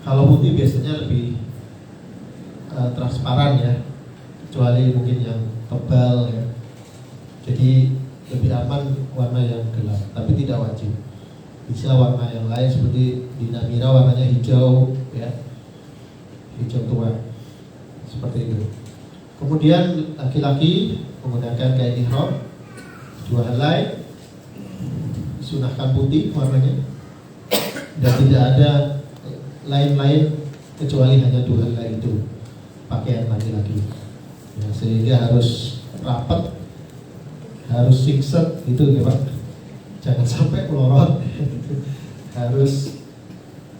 Kalau putih biasanya lebih transparan ya, kecuali mungkin yang tebal ya. Jadi lebih aman warna yang gelap, tapi tidak wajib. Bisa warna yang lain seperti di Namira warnanya hijau ya, hijau tua seperti itu. Kemudian laki-laki menggunakan kain ihram 2 helai, disunahkan putih warnanya, dan tidak ada lain-lain kecuali hanya 2 helai itu pakaian laki-laki ya, sehingga harus rapat, harus singset gitu ya Pak, jangan sampai melorot. Harus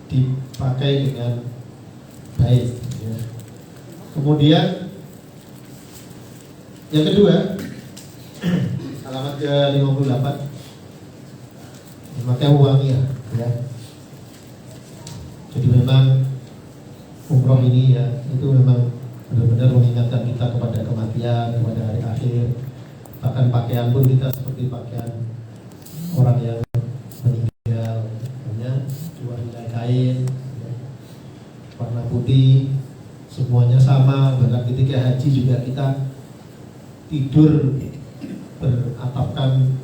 dipakai dengan baik ya. Kemudian yang kedua, halaman ke-58, memakai wangi ya. Jadi memang umroh ini ya, itu memang benar-benar mengingatkan kita kepada kematian, kepada hari akhir. Bahkan pakaian pun kita seperti pakaian orang yang meninggal, hanya 2 helai kain ya, warna putih, semuanya sama. Bahkan ketika haji juga kita tidur beratapkan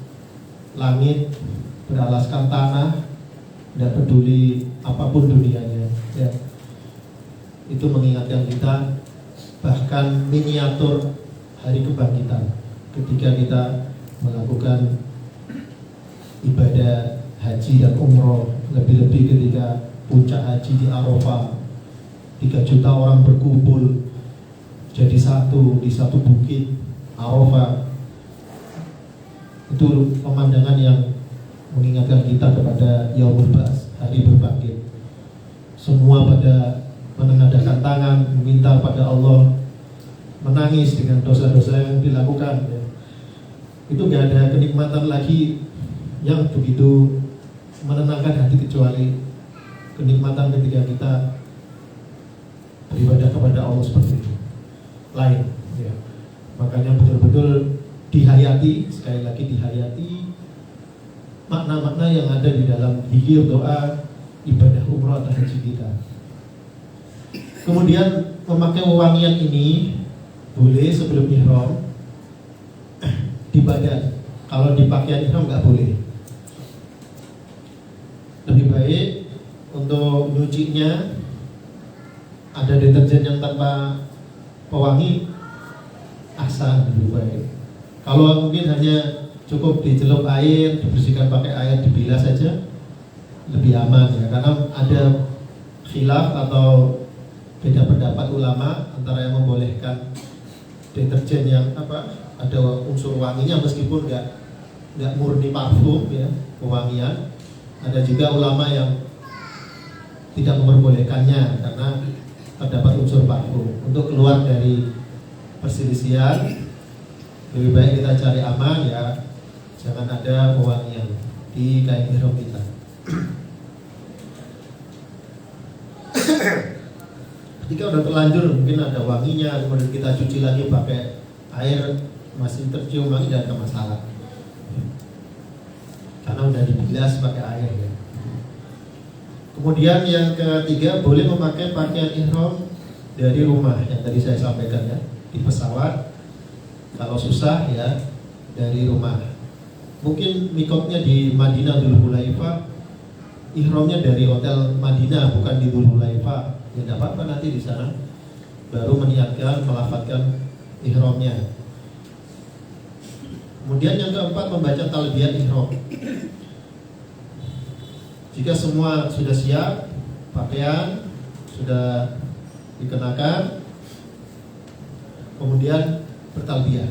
langit, beralaskan tanah, tidak peduli apapun dunianya ya. Itu mengingatkan kita, bahkan miniatur hari kebangkitan ketika kita melakukan ibadah haji dan umroh, lebih-lebih ketika puncak haji di Arafah, 3 juta orang berkumpul jadi satu di satu bukit Arafah. Itu pemandangan yang mengingatkan kita kepada Yaumul Ba'ts, hari berbangkit. Semua pada menengadahkan tangan, meminta pada Allah, menangis dengan dosa-dosa yang dilakukan ya. Itu gak ada kenikmatan lagi yang begitu menenangkan hati kecuali kenikmatan ketika kita beribadah kepada Allah seperti itu. Lain ya. Makanya betul-betul dihayati, sekali lagi dihayati makna-makna yang ada di dalam zikir, doa, ibadah umrah atau haji kita. Kemudian memakai wewangian ini boleh sebelum ihram di badan. Kalau di pakaian ihram nggak boleh. Lebih baik untuk nyucinya ada deterjen yang tanpa pewangi, asal lebih baik. Kalau mungkin hanya cukup dicelup air, dibersihkan pakai air, dibilas saja, lebih aman ya. Karena ada khilaf atau beda pendapat ulama antara yang membolehkan deterjen yang ada unsur wanginya meskipun nggak murni parfum ya, pewangian. Ada juga ulama yang tidak memperbolehkannya karena terdapat unsur parfum. Untuk keluar dari perselisihan, lebih baik kita cari aman ya, jangan ada pewangian di kain ihram kita. Ketika udah terlanjur mungkin ada wanginya, kemudian kita cuci lagi pakai air, masih tercium wangi, tidak ada masalah karena udah dibilas pakai air ya. Kemudian yang ketiga, boleh memakai pakaian ihram dari rumah yang tadi saya sampaikan ya, di pesawat. Kalau susah ya dari rumah. Mungkin mikotnya di Madinah Dzul Hulaifah, ihramnya dari hotel Madinah bukan di Dzul Hulaifah. Ya tidak apa-apa, nanti di sana baru meniatkan, melafadzkan ihramnya. Kemudian yang keempat, membaca talbiyat ihram. Jika semua sudah siap, pakaian sudah dikenakan, kemudian bertalbiyah.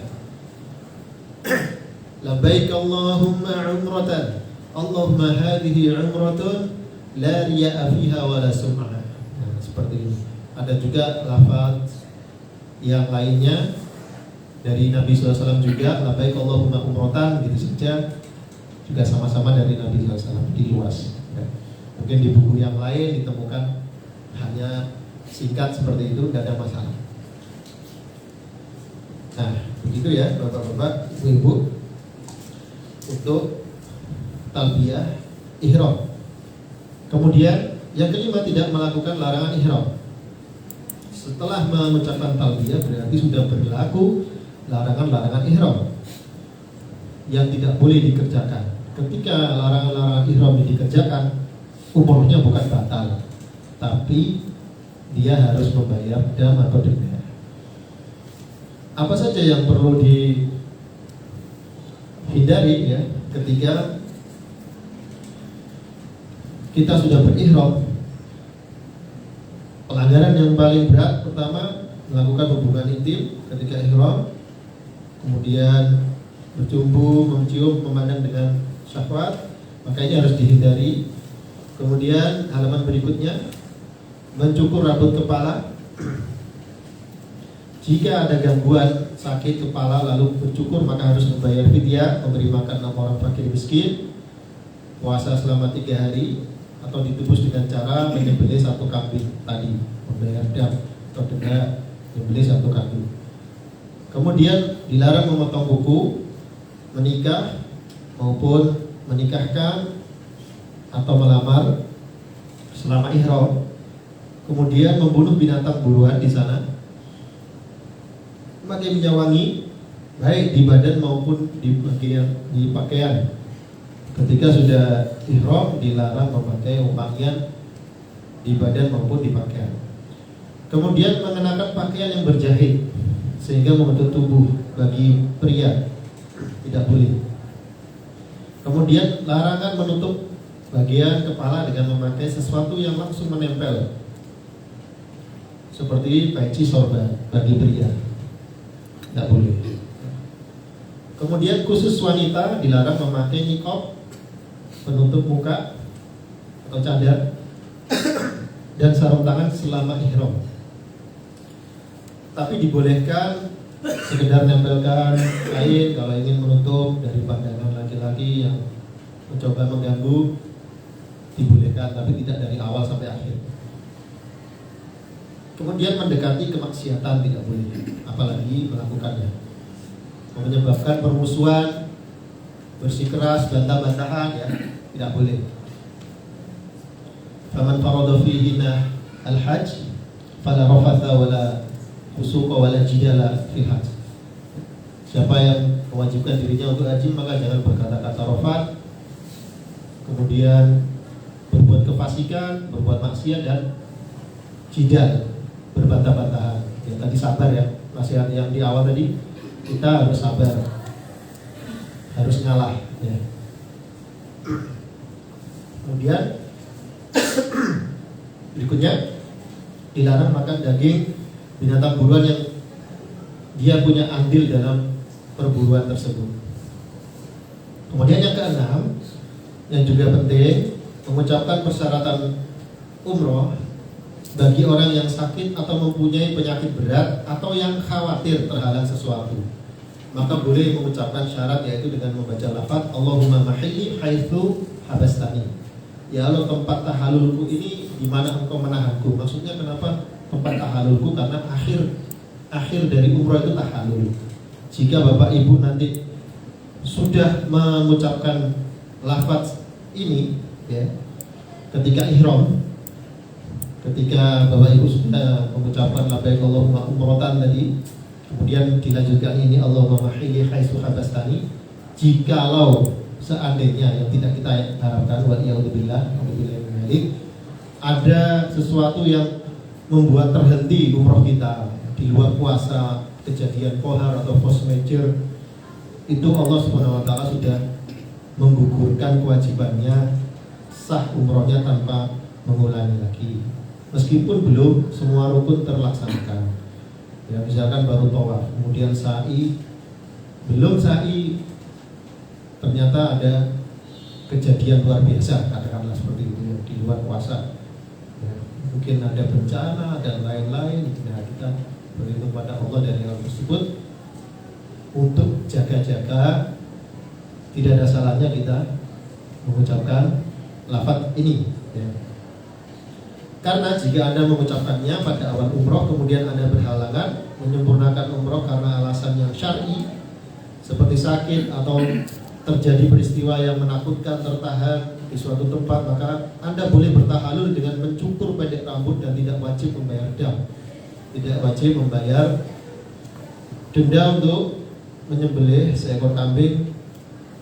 Labbaik Allahumma umratan, Allahumma hadhihi umratun la riya'a fiha wa la sum'ah. Nah, seperti ini. Ada juga lafaz yang lainnya dari Nabi SAW juga, labbaik Allahumma umratan, gitu saja, juga sama-sama dari Nabi SAW, diluas ya. Mungkin di buku yang lain ditemukan hanya singkat seperti itu, tidak ada masalah. Nah, begitu ya Bapak-bapak, Ibu, untuk talbiyah ihram. Kemudian Yang kelima, tidak melakukan larangan ihram. Setelah mengucapkan talbiyah berarti sudah berlaku larangan-larangan ihram yang tidak boleh dikerjakan. Ketika larangan-larangan ihram dikerjakan, umrohnya bukan batal, tapi dia harus membayar dam atau denda. Apa saja yang perlu dihindari ya ketika kita sudah berihram? Pelanggaran yang paling berat pertama, melakukan hubungan intim ketika ihram, kemudian bercumbu, mencium, memandang dengan syahwat, maka ini harus dihindari. Kemudian halaman berikutnya, mencukur rambut kepala. Jika ada gangguan sakit kepala lalu bercukur, maka harus membayar fidyah, memberi makan 6 orang fakir miskin, puasa selama 3 hari, atau ditebus dengan cara menyembelih 1 kambing tadi, membayar dam atau denda menyembelih 1 kambing. Kemudian dilarang memotong kuku, menikah maupun menikahkan atau melamar selama ihram. Kemudian membunuh binatang buruan di sana, memakai minyak wangi baik di badan maupun di pakaian. Ketika sudah ihram dilarang memakai wangian di badan maupun di pakaian. Kemudian mengenakan pakaian yang berjahit sehingga menutup tubuh bagi pria, tidak boleh. Kemudian larangan menutup bagian kepala dengan memakai sesuatu yang langsung menempel, seperti peci sorban bagi pria, tidak boleh. Kemudian khusus wanita dilarang memakai niqab, penutup muka atau cadar, dan sarung tangan selama ihram. Tapi dibolehkan sekedar nempelkan kain kalau ingin menutup dari pandangan laki-laki yang mencoba mengganggu, dibolehkan, tapi tidak dari awal sampai akhir. Kemudian mendekati kemaksiatan tidak boleh, apalagi melakukannya, menyebabkan permusuhan, bersikeras, bantah-bantahan, ya tidak boleh. Faman farada fihinna al-hajj fala rafatha wala fusuqa wala jidala fil hajj. Siapa yang mewajibkan dirinya untuk haji, maka jangan berkata-kata rafat, kemudian berbuat kefasikan, berbuat maksiat, dan jidal, berbantah-bantahan. Ya, tadi sabar ya, nasihat yang di awal tadi, kita harus sabar, harus ngalah ya. Kemudian berikutnya, dilarang makan daging binatang buruan yang dia punya andil dalam perburuan tersebut. Kemudian yang keenam, yang juga penting, mengucapkan persyaratan umroh bagi orang yang sakit atau mempunyai penyakit berat atau yang khawatir terhalang sesuatu. Maka boleh mengucapkan syarat, yaitu dengan membaca lafaz Allahumma mahilli haitsu habastani. Ya Allah, tempat tahalulku ini di mana engkau menahanku. Maksudnya kenapa tempat tahalulku? Karena akhir dari umroh itu tahalul. Jika Bapak Ibu nanti sudah mengucapkan lafaz ini ya, ketika ihram, ketika Bapak Ibu sudah mengucapkan labbaik Allahumma umratan tadi, kemudian dilanjutkan ini Allahumma mahilli haitsu habastani, jikalau seandainya yang tidak kita harapkan, waliyadzubillah, ada sesuatu yang membuat terhenti umroh kita di luar puasa, kejadian kohar atau force majeure, itu Allah Subhanahu wa taala sudah menggugurkan kewajibannya, sah umrohnya tanpa mengulangi lagi. Meskipun belum semua rukun terlaksanakan. Ya, misalkan baru tawaf, kemudian sa'i, belum sa'i, ternyata ada kejadian luar biasa, katakanlah seperti itu di luar puasa. Ya, mungkin ada bencana dan lain-lain. Nah, kita berlindung pada Allah dari hal tersebut. Untuk jaga-jaga, tidak ada salahnya kita mengucapkan lafaz ini ya. Karena jika Anda mengucapkannya pada awal umroh, kemudian Anda berhalangan menyempurnakan umroh karena alasan yang syar'i seperti sakit atau terjadi peristiwa yang menakutkan, tertahan, di suatu tempat, maka Anda boleh bertahalul dengan mencukur pendek rambut dan tidak wajib membayar dam. Tidak wajib membayar denda untuk menyembelih seekor kambing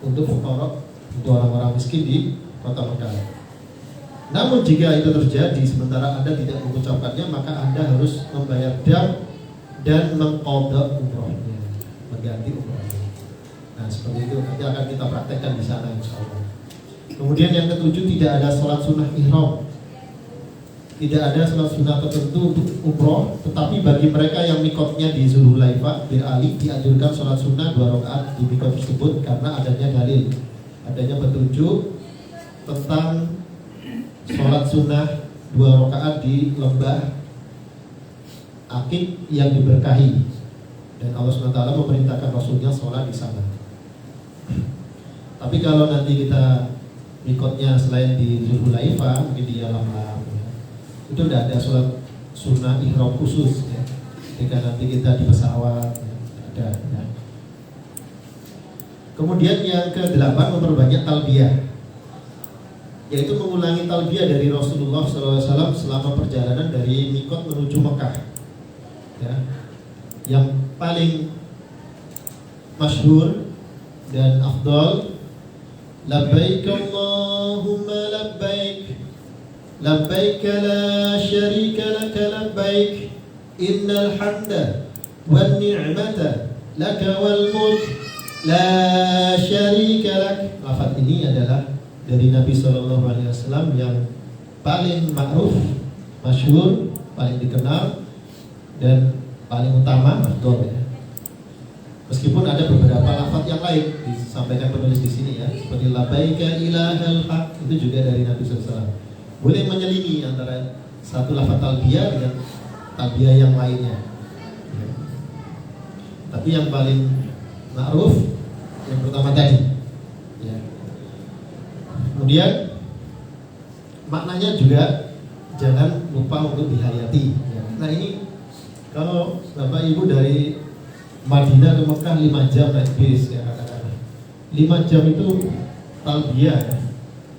untuk fuqara, untuk orang-orang miskin di kota Mekah. Namun jika itu terjadi sementara Anda tidak mengucapkannya, maka Anda harus membayar dam dan mengqadha umrohnya, mengganti umrohnya. Nah seperti itu nanti akan kita praktekkan di sana insyaallah. Kemudian yang ketujuh, tidak ada sholat sunnah ihram. Tidak ada sholat sunnah tertentu untuk umroh, tetapi bagi mereka yang mikotnya di Zulhulaifah bin Ali dianjurkan sholat sunnah 2 rakaat di mikot tersebut karena adanya dalil, adanya petunjuk tentang sholat sunnah 2 rakaat di lembah Aqiq yang diberkahi, dan Allah SWT memerintahkan Rasulnya sholat di sana. Tapi kalau nanti kita mikotnya selain di Zulhulaifah, mungkin di Yalamlam, ya, itu tidak ada sholat sunnah ihram khusus ya. Ketika nanti kita di pesawat ya, ada ya. Kemudian yang ke-8, memperbanyak talbiyah, yaitu mengulangi talbiyah dari Rasulullah SAW selama perjalanan dari mikot menuju Mekah ya. Yang paling masyhur dan afdal, labbaik Allahumma labbaik, labbaik la syarika laka labbaik, innal hamda wan ni'mata laka wal mulk la syarika lak. Lafaz ini adalah dari Nabi SAW yang paling ma'ruf, masyhur, paling dikenal dan paling utama, afdal ya. Meskipun ada beberapa lafaz yang lain disampaikan penulis di sini ya, seperti labbaika ilahal haq, itu juga dari Nabi SAW. Boleh menyelingi antara satu lafaz talbiyah dengan talbiyah yang lainnya. Ya. Tapi yang paling ma'ruf yang pertama tadi. Ya. Kemudian maknanya juga jangan lupa untuk dihayati. Ya. Nah ini kalau Bapak Ibu dari Madinah ke Mekah 5 jam naik bis ya katakanlah. 5 jam itu talbiyah ya.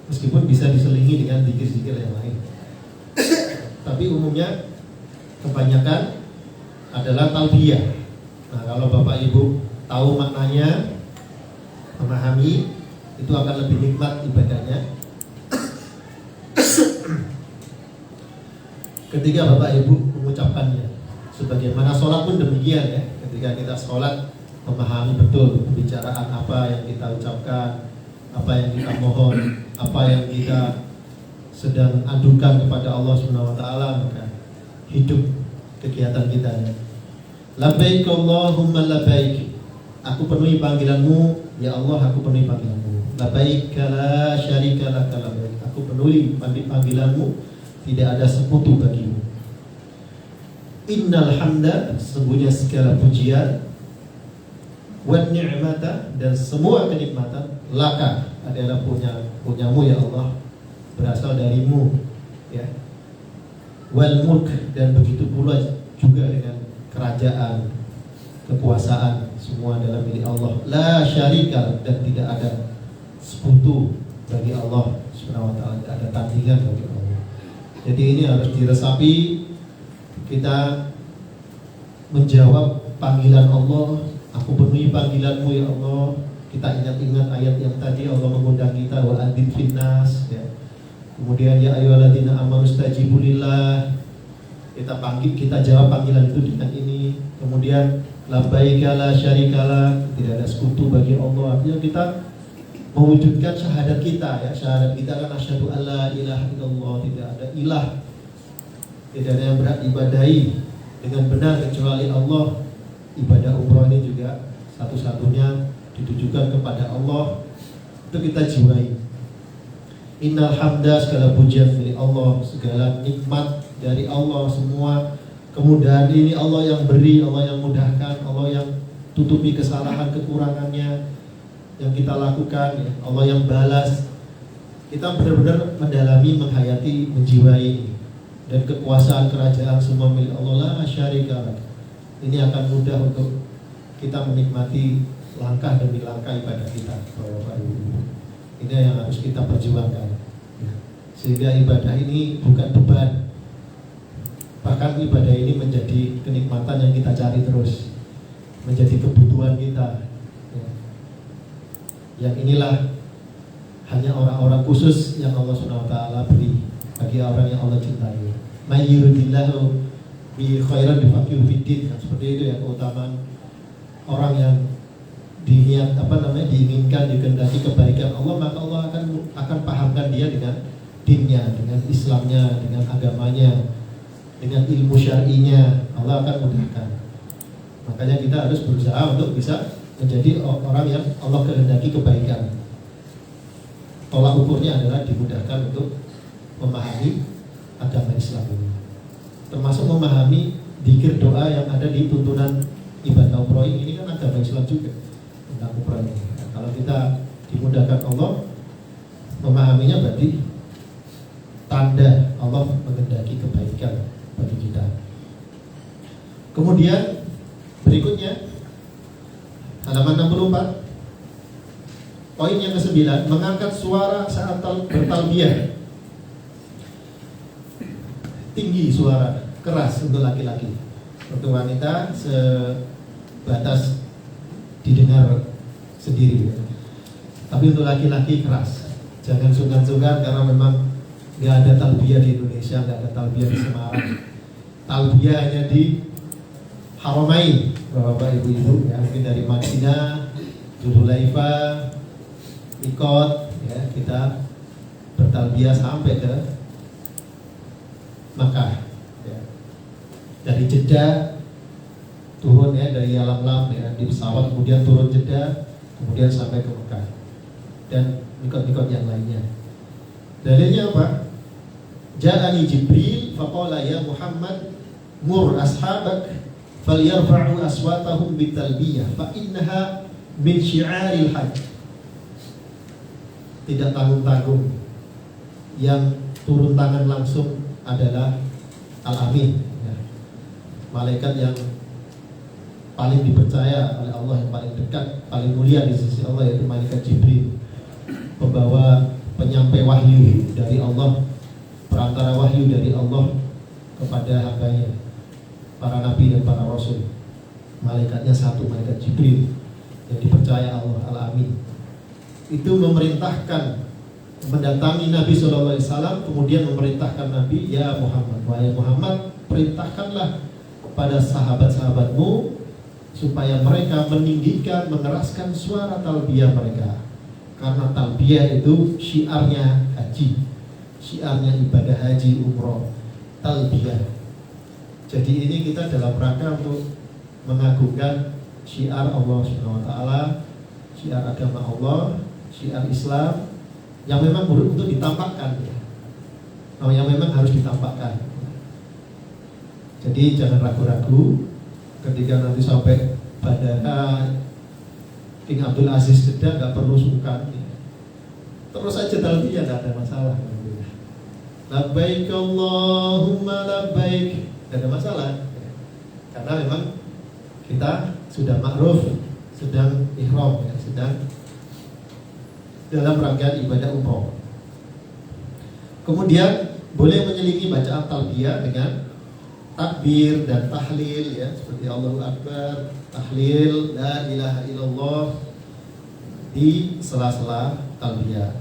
Meskipun bisa diselingi dengan zikir-zikir yang lain. Tapi umumnya kebanyakan adalah talbiyah. Nah, kalau Bapak Ibu tahu maknanya, memahami, itu akan lebih nikmat ibadahnya. Ketika Bapak Ibu mengucapkannya. Sebagaimana sholat pun demikian ya. Ketika kita sholat, memahami betul pembicaraan apa yang kita ucapkan, apa yang kita mohon, apa yang kita sedang adukan kepada Allah Subhanahu wa taala, maka hidup kegiatan kita ya. Labbaik Allahumma labbaik, aku penuhi panggilanmu ya Allah, aku penuhi panggilanmu. Labbaik la syarika laka labbaik, aku penuhi panggilanmu, tidak ada sekutu bagimu. Innal hamda, sesungguhnya segala pujian, wan ni'mata, dan semua kenikmatan, laka, adalah punyamu ya Allah, berasal darimu ya. Wal mulk, dan begitu pula juga dengan kerajaan, kekuasaan, semua adalah milik Allah. La syarika, dan tidak ada sekutu bagi Allah Subhanahu wa taala, tidak ada tandingan bagi Allah. Jadi ini harus diresapi. Kita menjawab panggilan Allah, aku penuhi panggilanmu ya Allah. Kita ingat-ingat ayat yang tadi Allah mengundang kita, wa adzin finnas ya. Kemudian ya ayyuhalladzina amanu stajibu lillah, kita panggil, kita jawab panggilan itu dengan ini. Kemudian labbaika la syarikalah, tidak ada sekutu bagi Allah. Artinya kita mewujudkan syahadat kita ya. Syahadat kita kan asyhadu alla ilaha illallah, tidak ada ilah, tidak ada yang berhak ibadahi dengan benar kecuali Allah. Ibadah umroh ini juga satu-satunya ditujukan kepada Allah, itu kita jiwai. Innal hamda, segala pujian milik Allah, segala nikmat dari Allah, semua kemudahan ini Allah yang beri, Allah yang mudahkan, Allah yang tutupi kesalahan kekurangannya yang kita lakukan ya. Allah yang balas. Kita benar-benar mendalami, menghayati, menjiwai, dan kekuasaan kerajaan semua milik Allah, la syarika. Ini akan mudah untuk kita menikmati langkah demi langkah ibadah kita. Ini yang harus kita perjuangkan. sehingga ibadah ini bukan beban. Bahkan ibadah ini menjadi kenikmatan yang kita cari terus, menjadi kebutuhan kita. Yang inilah hanya orang-orang khusus yang Allah SWT beri bagi orang yang Allah cintai. May yuridillahu bi khairan yufaqihu fiddin, seperti itu ya keutamaan orang yang diinginkan, dikehendaki kebaikan Allah, maka Allah akan pahamkan dia dengan dinnya, dengan Islamnya, dengan agamanya, dengan ilmu syar'inya. Allah akan mudahkan. Makanya kita harus berusaha untuk bisa menjadi orang yang Allah kehendaki kebaikan. Tolak ukurnya adalah dimudahkan untuk memahami agama Islam ini, termasuk memahami dzikir doa yang ada di tuntunan ibadah umroh ini kan agama Islam juga tentang umroh ini. Nah, kalau kita dimudahkan Allah memahaminya, berarti tanda Allah mengendaki kebaikan bagi kita. Kemudian berikutnya halaman 64, poin yang ke-9, mengangkat suara saat bertalbiyah. Tinggi suara, keras untuk laki-laki. Untuk wanita sebatas didengar sendiri. Tapi untuk laki-laki keras. Jangan sungkan-sungkan, karena memang nggak ada talbiyah di Indonesia, nggak ada talbiyah di Semarang. Talbiyah hanya di Haramain, Bapak Ibu, ya, mungkin dari Madinah, Dzulhulaifah, Mikot, ya, kita bertalbiyah sampai ke Makkah, ya. Dari Jeddah turun, ya, dari Yalamlam, ya, di pesawat, kemudian turun Jeddah, kemudian sampai ke Makkah dan Mikot-mikot yang lainnya. Dalilnya apa? Ja'ani Jibril faqala ya Muhammad mur ashabak falyarfa'u aswatahum bitalbiyah fa innaha min syi'aril hajj. Tidak tanggung-tanggung, yang turun tangan langsung adalah Al-Amin, ya. Malaikat yang paling dipercaya oleh Allah, yang paling dekat, paling mulia di sisi Allah, yaitu malaikat Jibril, pembawa penyampai wahyu dari Allah, perantara wahyu dari Allah kepada hambanya, para nabi dan para rasul. Malaikatnya satu, malaikat Jibril yang dipercaya Allah, Al-Amin. Itu memerintahkan mendatangi Nabi SAW, kemudian memerintahkan Nabi, ya Muhammad, wahai Muhammad, perintahkanlah kepada sahabat-sahabatmu supaya mereka meninggikan, mengeraskan suara talbiyah mereka, karena talbiyah itu syiarnya haji, syiarnya ibadah haji umroh, talbiyah. Jadi ini kita dalam rangka untuk mengagungkan syiar Allah SWT, syiar agama Allah, syiar Islam yang memang untuk ditampakkan, ya. Yang memang harus ditampakkan. Jadi jangan ragu-ragu ketika nanti sampai bandara King Abdul Aziz Jeddah, nggak perlu sungkan, ya. Terus aja talbiyah, nggak ada masalah. Labbaik Allahumma labbaik, nggak ada masalah, ya. Karena memang kita sudah ma'ruf, sedang ihram, ya, sedang dalam rangkaian ibadah umroh. Kemudian boleh menyelingi bacaan talbiyah dengan takbir dan tahlil, ya, seperti Allahu Akbar, tahlil, la ilaha illallah di sela-sela talbiyah.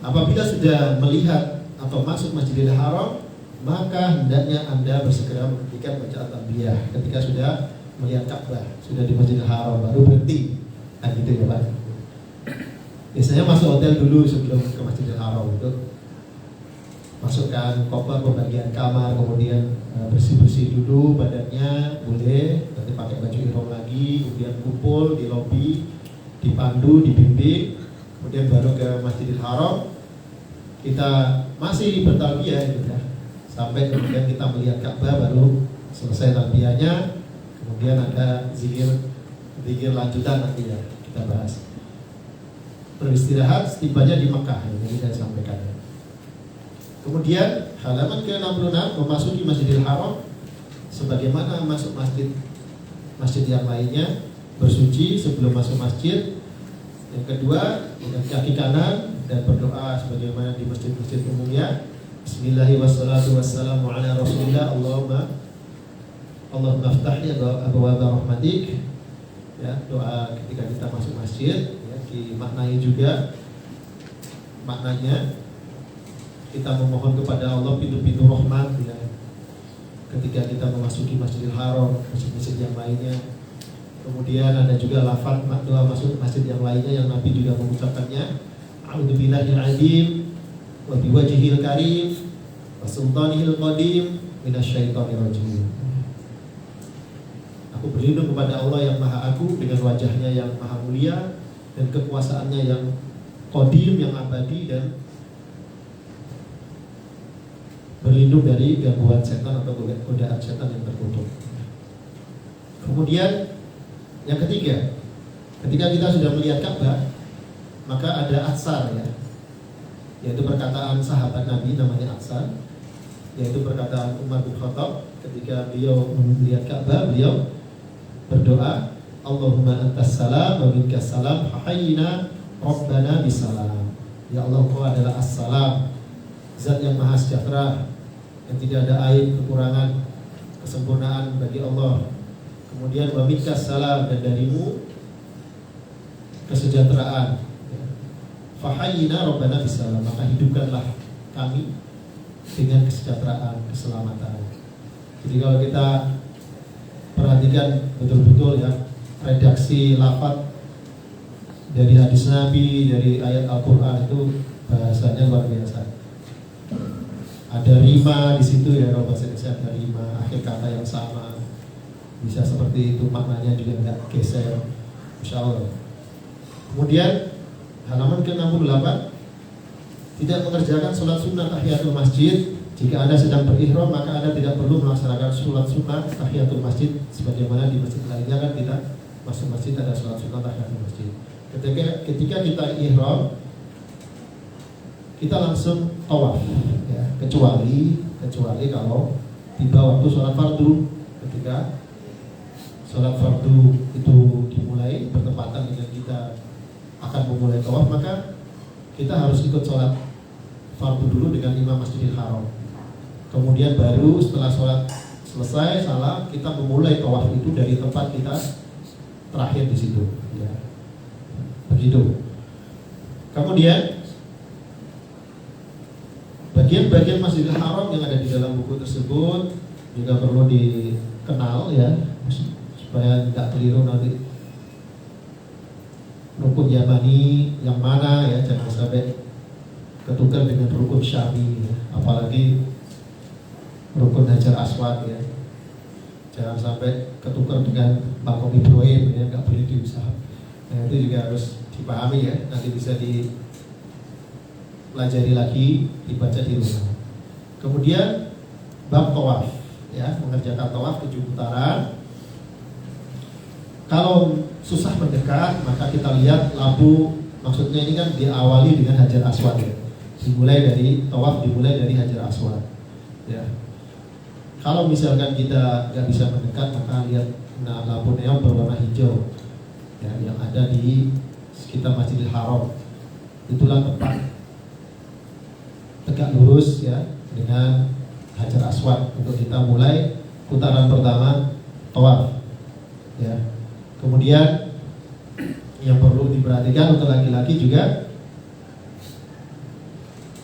Apabila sudah melihat atau masuk Masjidil Haram, maka hendaknya Anda bersegera menghentikan bacaan talbiyah. Ketika sudah melihat Ka'bah, sudah di Masjidil Haram, baru berhenti. Nah, gitu ya Pak. Biasanya masuk hotel dulu sebelum ke Masjidil Haram, untuk masukkan koper, pembagian kamar, kemudian bersih-bersih dulu badannya, boleh, nanti pakai baju ihram lagi, kemudian kumpul di lobi, dipandu, dibimbing, kemudian baru ke Masjidil Haram. Kita masih bertalbiyah, gitu ya, sampai kemudian kita melihat Ka'bah, baru selesai talbiyahnya, kemudian ada zikir lanjutan nanti, ya, kita bahas. Beristirahat setibanya di Mekah, yang tadi saya sampaikan. Kemudian halaman ke-66, memasuki Masjidil Haram sebagaimana masuk masjid yang lainnya, bersuci sebelum masuk masjid. Yang kedua, dengan kaki kanan dan berdoa sebagaimana di masjid-masjid umumnya. Bismillahirrahmanirrahim. Wassalamu ala Rasulillah. Allahumma aftahli abwaaba rahmatik. Ya, doa ketika kita masuk masjid ya, dimaknai juga maknanya kita memohon kepada Allah pintu-pintu rahmat ya. Ketika kita memasuki Masjidil Haram, masjid-masjid yang lainnya. Kemudian ada juga lafaz doa masuk masjid yang lainnya yang Nabi juga mengucapkannya. A'udzubillahil azim wa biwajhihil karim wa sultanihil qadim minasyaitonir rajim. Aku berlindung kepada Allah yang Maha Agung dengan wajahnya yang Maha Mulia dan kekuasaannya yang qadim, yang abadi, dan berlindung dari gangguan setan atau godaan setan yang terkutuk. Kemudian yang ketiga, ketika kita sudah melihat Ka'bah, maka ada atsar ya, yaitu perkataan sahabat Nabi namanya atsar, yaitu perkataan Umar bin Khattab ketika beliau melihat Ka'bah, beliau berdoa, Allahumma antas salam wa minkas salam, hayyina rabbana bisalam. Ya Allah, Engkau adalah as-salam, zat yang maha sejahtera, yang tidak ada aib, kekurangan, kesempurnaan bagi Allah. Kemudian wa minkas salam, dan darimu kesejahteraan. Fahayyina rabbana bisalam, maka hidupkanlah kami dengan kesejahteraan, keselamatan. Jadi kalau kita perhatikan betul-betul ya, redaksi lafaz dari hadis Nabi, dari ayat Al-Qur'an itu bahasanya luar biasa. Ada rima di situ ya, kalau bahasa Indonesia ada rima, akhir kata yang sama. Bisa seperti itu, maknanya juga enggak geser. Insya Allah. Kemudian halaman ke-68, tidak mengerjakan sholat sunnah tahiyatul masjid. Jika Anda sedang berihram, maka Anda tidak perlu melaksanakan sholat sunnah tahiyatul masjid sebagaimana di masjid lainnya kan kita masuk masjid ada sholat sunnah tahiyatul masjid. Ketika kita ihram, kita langsung tawaf ya, kecuali kalau tiba waktu sholat fardu. Ketika sholat fardu itu dimulai bertepatan dengan kita akan memulai tawaf, maka kita harus ikut sholat fardu dulu dengan imam Masjidil Haram. Kemudian baru setelah sholat selesai salam, kita memulai tawaf itu dari tempat kita terakhir di situ ya. Begitu. Kemudian bagian-bagian Masjidil Haram yang ada di dalam buku tersebut juga perlu dikenal ya, supaya tidak keliru nanti. Rukun Yamani yang mana ya, jangan sampai ketukar dengan rukun Syami ya. Apalagi rukun Hajar Aswad ya, jangan sampai ketukar dengan Makom Ibrahim ya, nggak boleh diusah. Nah, itu juga harus dipahami ya, nanti bisa dipelajari lagi, dibaca di rumah. Kemudian bab tawaf ya, mengerjakan tawaf 7 putaran. Kalau susah mendekat, maka kita lihat lampu, maksudnya ini kan diawali dengan Hajar Aswad ya. Dimulai dari tawaf, dimulai dari Hajar Aswad ya. Kalau misalkan kita nggak bisa mendekat, maka lihat lampu neon berwarna hijau ya, yang ada di sekitar Masjidil Haram. Itulah tempat tegak lurus ya dengan Hajar Aswad untuk kita mulai putaran pertama tawaf ya. Kemudian yang perlu diperhatikan untuk laki-laki juga,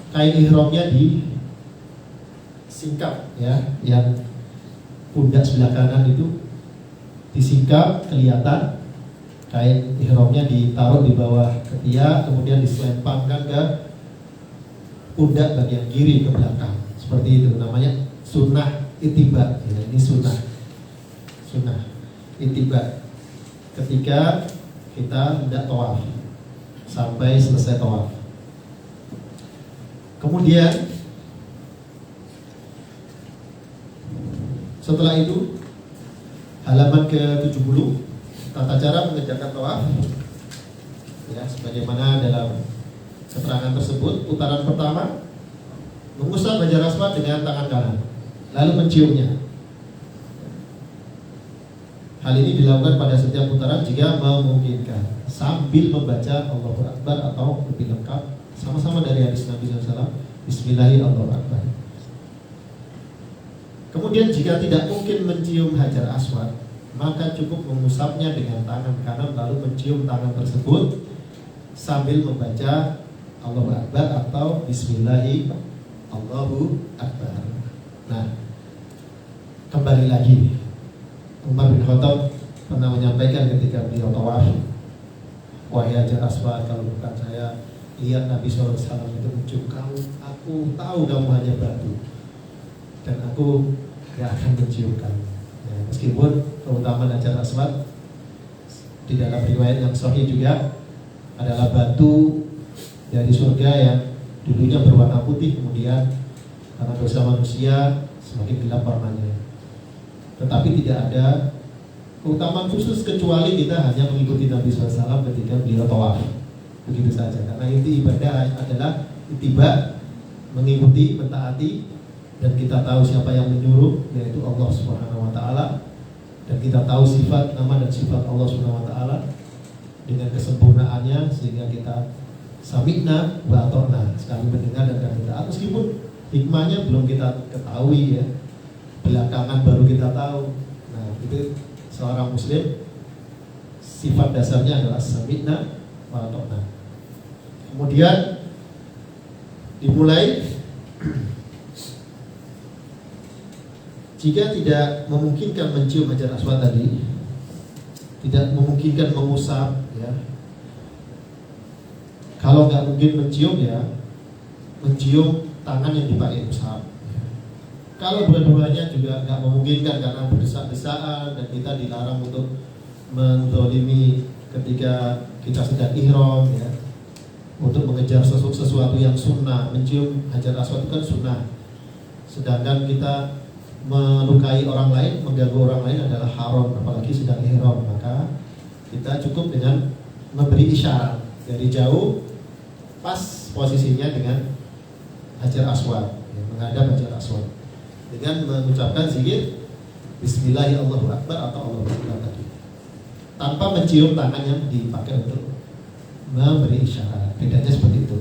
kain ihramnya disingkap ya, yang pundak sebelah kanan itu disingkap, kelihatan. Kain ihramnya ditaruh di bawah ketiak, kemudian diselempangkan ke pundak bagian kiri ke belakang. Seperti itu, namanya sunnah ittiba ya, ini sunnah ittiba. Ketika kita hendak tawaf sampai selesai tawaf. Kemudian setelah itu halaman ke-70, tata cara mengerjakan tawaf ya, sebagaimana dalam keterangan tersebut. Putaran pertama, mengusap Hajar Aswad dengan tangan kanan, lalu menciumnya. Hal ini dilakukan pada setiap putaran jika memungkinkan, sambil membaca Allahu Akbar atau lebih lengkap Sama-sama dari hadis Nabi SAW. Bismillahirrahmanirrahim. Kemudian jika tidak mungkin mencium Hajar Aswad, maka cukup mengusapnya dengan tangan kanan lalu mencium tangan tersebut sambil membaca Allahu Akbar atau Bismillahirrahmanirrahim, Allahu Akbar. Nah, kembali lagi, Umar bin Khattab pernah menyampaikan ketika beliau tawaf, wahai Hajar Aswad, kalau bukan saya lihat Nabi SAW itu mencium kamu, aku tahu kamu hanya batu dan aku gak akan mencium kamu. Ya, meskipun keutamaan Hajar Aswad di dalam riwayat yang sahih juga adalah batu dari surga yang dulunya berwarna putih, kemudian karena dosa manusia semakin gelap warnanya. Tetapi tidak ada keutamaan khusus kecuali kita hanya mengikuti Nabi SAW ketika beliau tawaf. Begitu saja, karena inti ibadah adalah ittiba, mengikuti, mentaati, dan kita tahu siapa yang menyuruh, yaitu Allah Subhanahu wa taala, dan kita tahu sifat, nama dan sifat Allah Subhanahu wa taala dengan kesempurnaannya sehingga kita sami'na wa ata'na, sekali mendengar dan kami taat, meskipun hikmahnya belum kita ketahui ya, belakangan baru kita tahu. Nah, itu seorang muslim sifat dasarnya adalah sami'na wa ata'na. Kemudian dimulai, jika tidak memungkinkan mencium Hajar Aswad tadi, tidak memungkinkan mengusap ya. Kalau nggak mungkin mencium ya, mencium tangan yang dipakai usap. Kalau dua-duanya juga nggak memungkinkan karena berdesak-desaan dan kita dilarang untuk menzalimi ketika kita sedang ihram ya, untuk mengejar sesuatu yang sunnah. Mencium Hajar Aswad itu kan sunnah, sedangkan kita melukai orang lain, mengganggu orang lain adalah haram, apalagi sedang ihram. Maka kita cukup dengan memberi isyarat dari jauh, pas posisinya dengan Hajar Aswad ya, menghadap Hajar Aswad, dengan mengucapkan zikir Bismillahirrahmanirrahim atau Allahu Akbar tadi, tanpa mencium tangan yang dipakai untuk memberi isyarat. Bedanya seperti itu.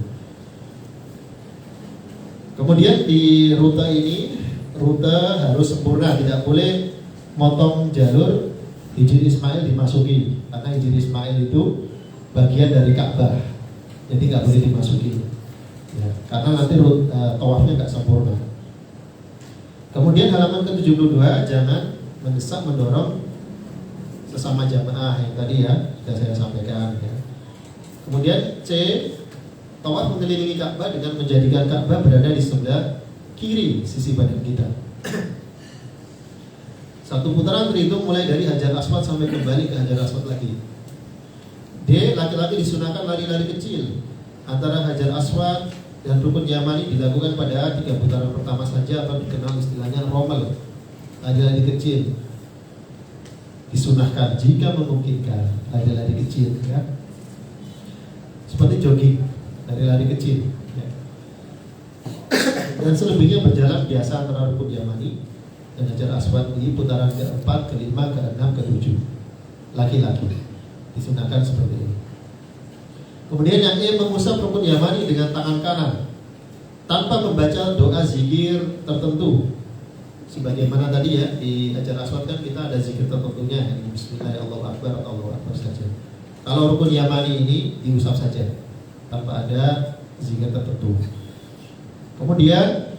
Kemudian di rute ini, rute harus sempurna, tidak boleh motong jalur Hijri Ismail dimasuki, karena Hijri Ismail itu bagian dari Ka'bah, jadi nggak boleh dimasuki ya, karena nanti tawafnya nggak sempurna. Kemudian halaman ke-72, jangan mendesak mendorong sesama jamaah yang tadi ya sudah saya sampaikan ya. Kemudian C, tawaf mengelilingi Ka'bah dengan menjadikan Ka'bah berada di sebelah kiri sisi badan kita. Satu putaran terhitung mulai dari Hajar Aswad sampai kembali ke Hajar Aswad lagi. D, laki-laki disunahkan lari-lari kecil antara Hajar Aswad dan Rukun Yamani dilakukan pada 3 putaran pertama saja, atau dikenal istilahnya rommel, lari-lari kecil. Disunahkan jika memungkinkan lari-lari kecil ya, seperti jogging, lari-lari kecil ya. Dan selebihnya berjalan biasa antara Rukun Yamani dan Hajar Aswad di putaran ke-4, ke-5, ke-6, ke-7. Laki-laki disunahkan seperti ini. Kemudian yang E, mengusap Rukun Yamani dengan tangan kanan tanpa membaca doa zikir tertentu. Sebagaimana tadi ya, di Hajar Aswad kan kita ada zikir tertentunya, yang Bismillahirrahmanirrahim atau Allahu Akbar saja. Kalau Rukun Yamani ini diusap saja tanpa ada zikir tertentu. Kemudian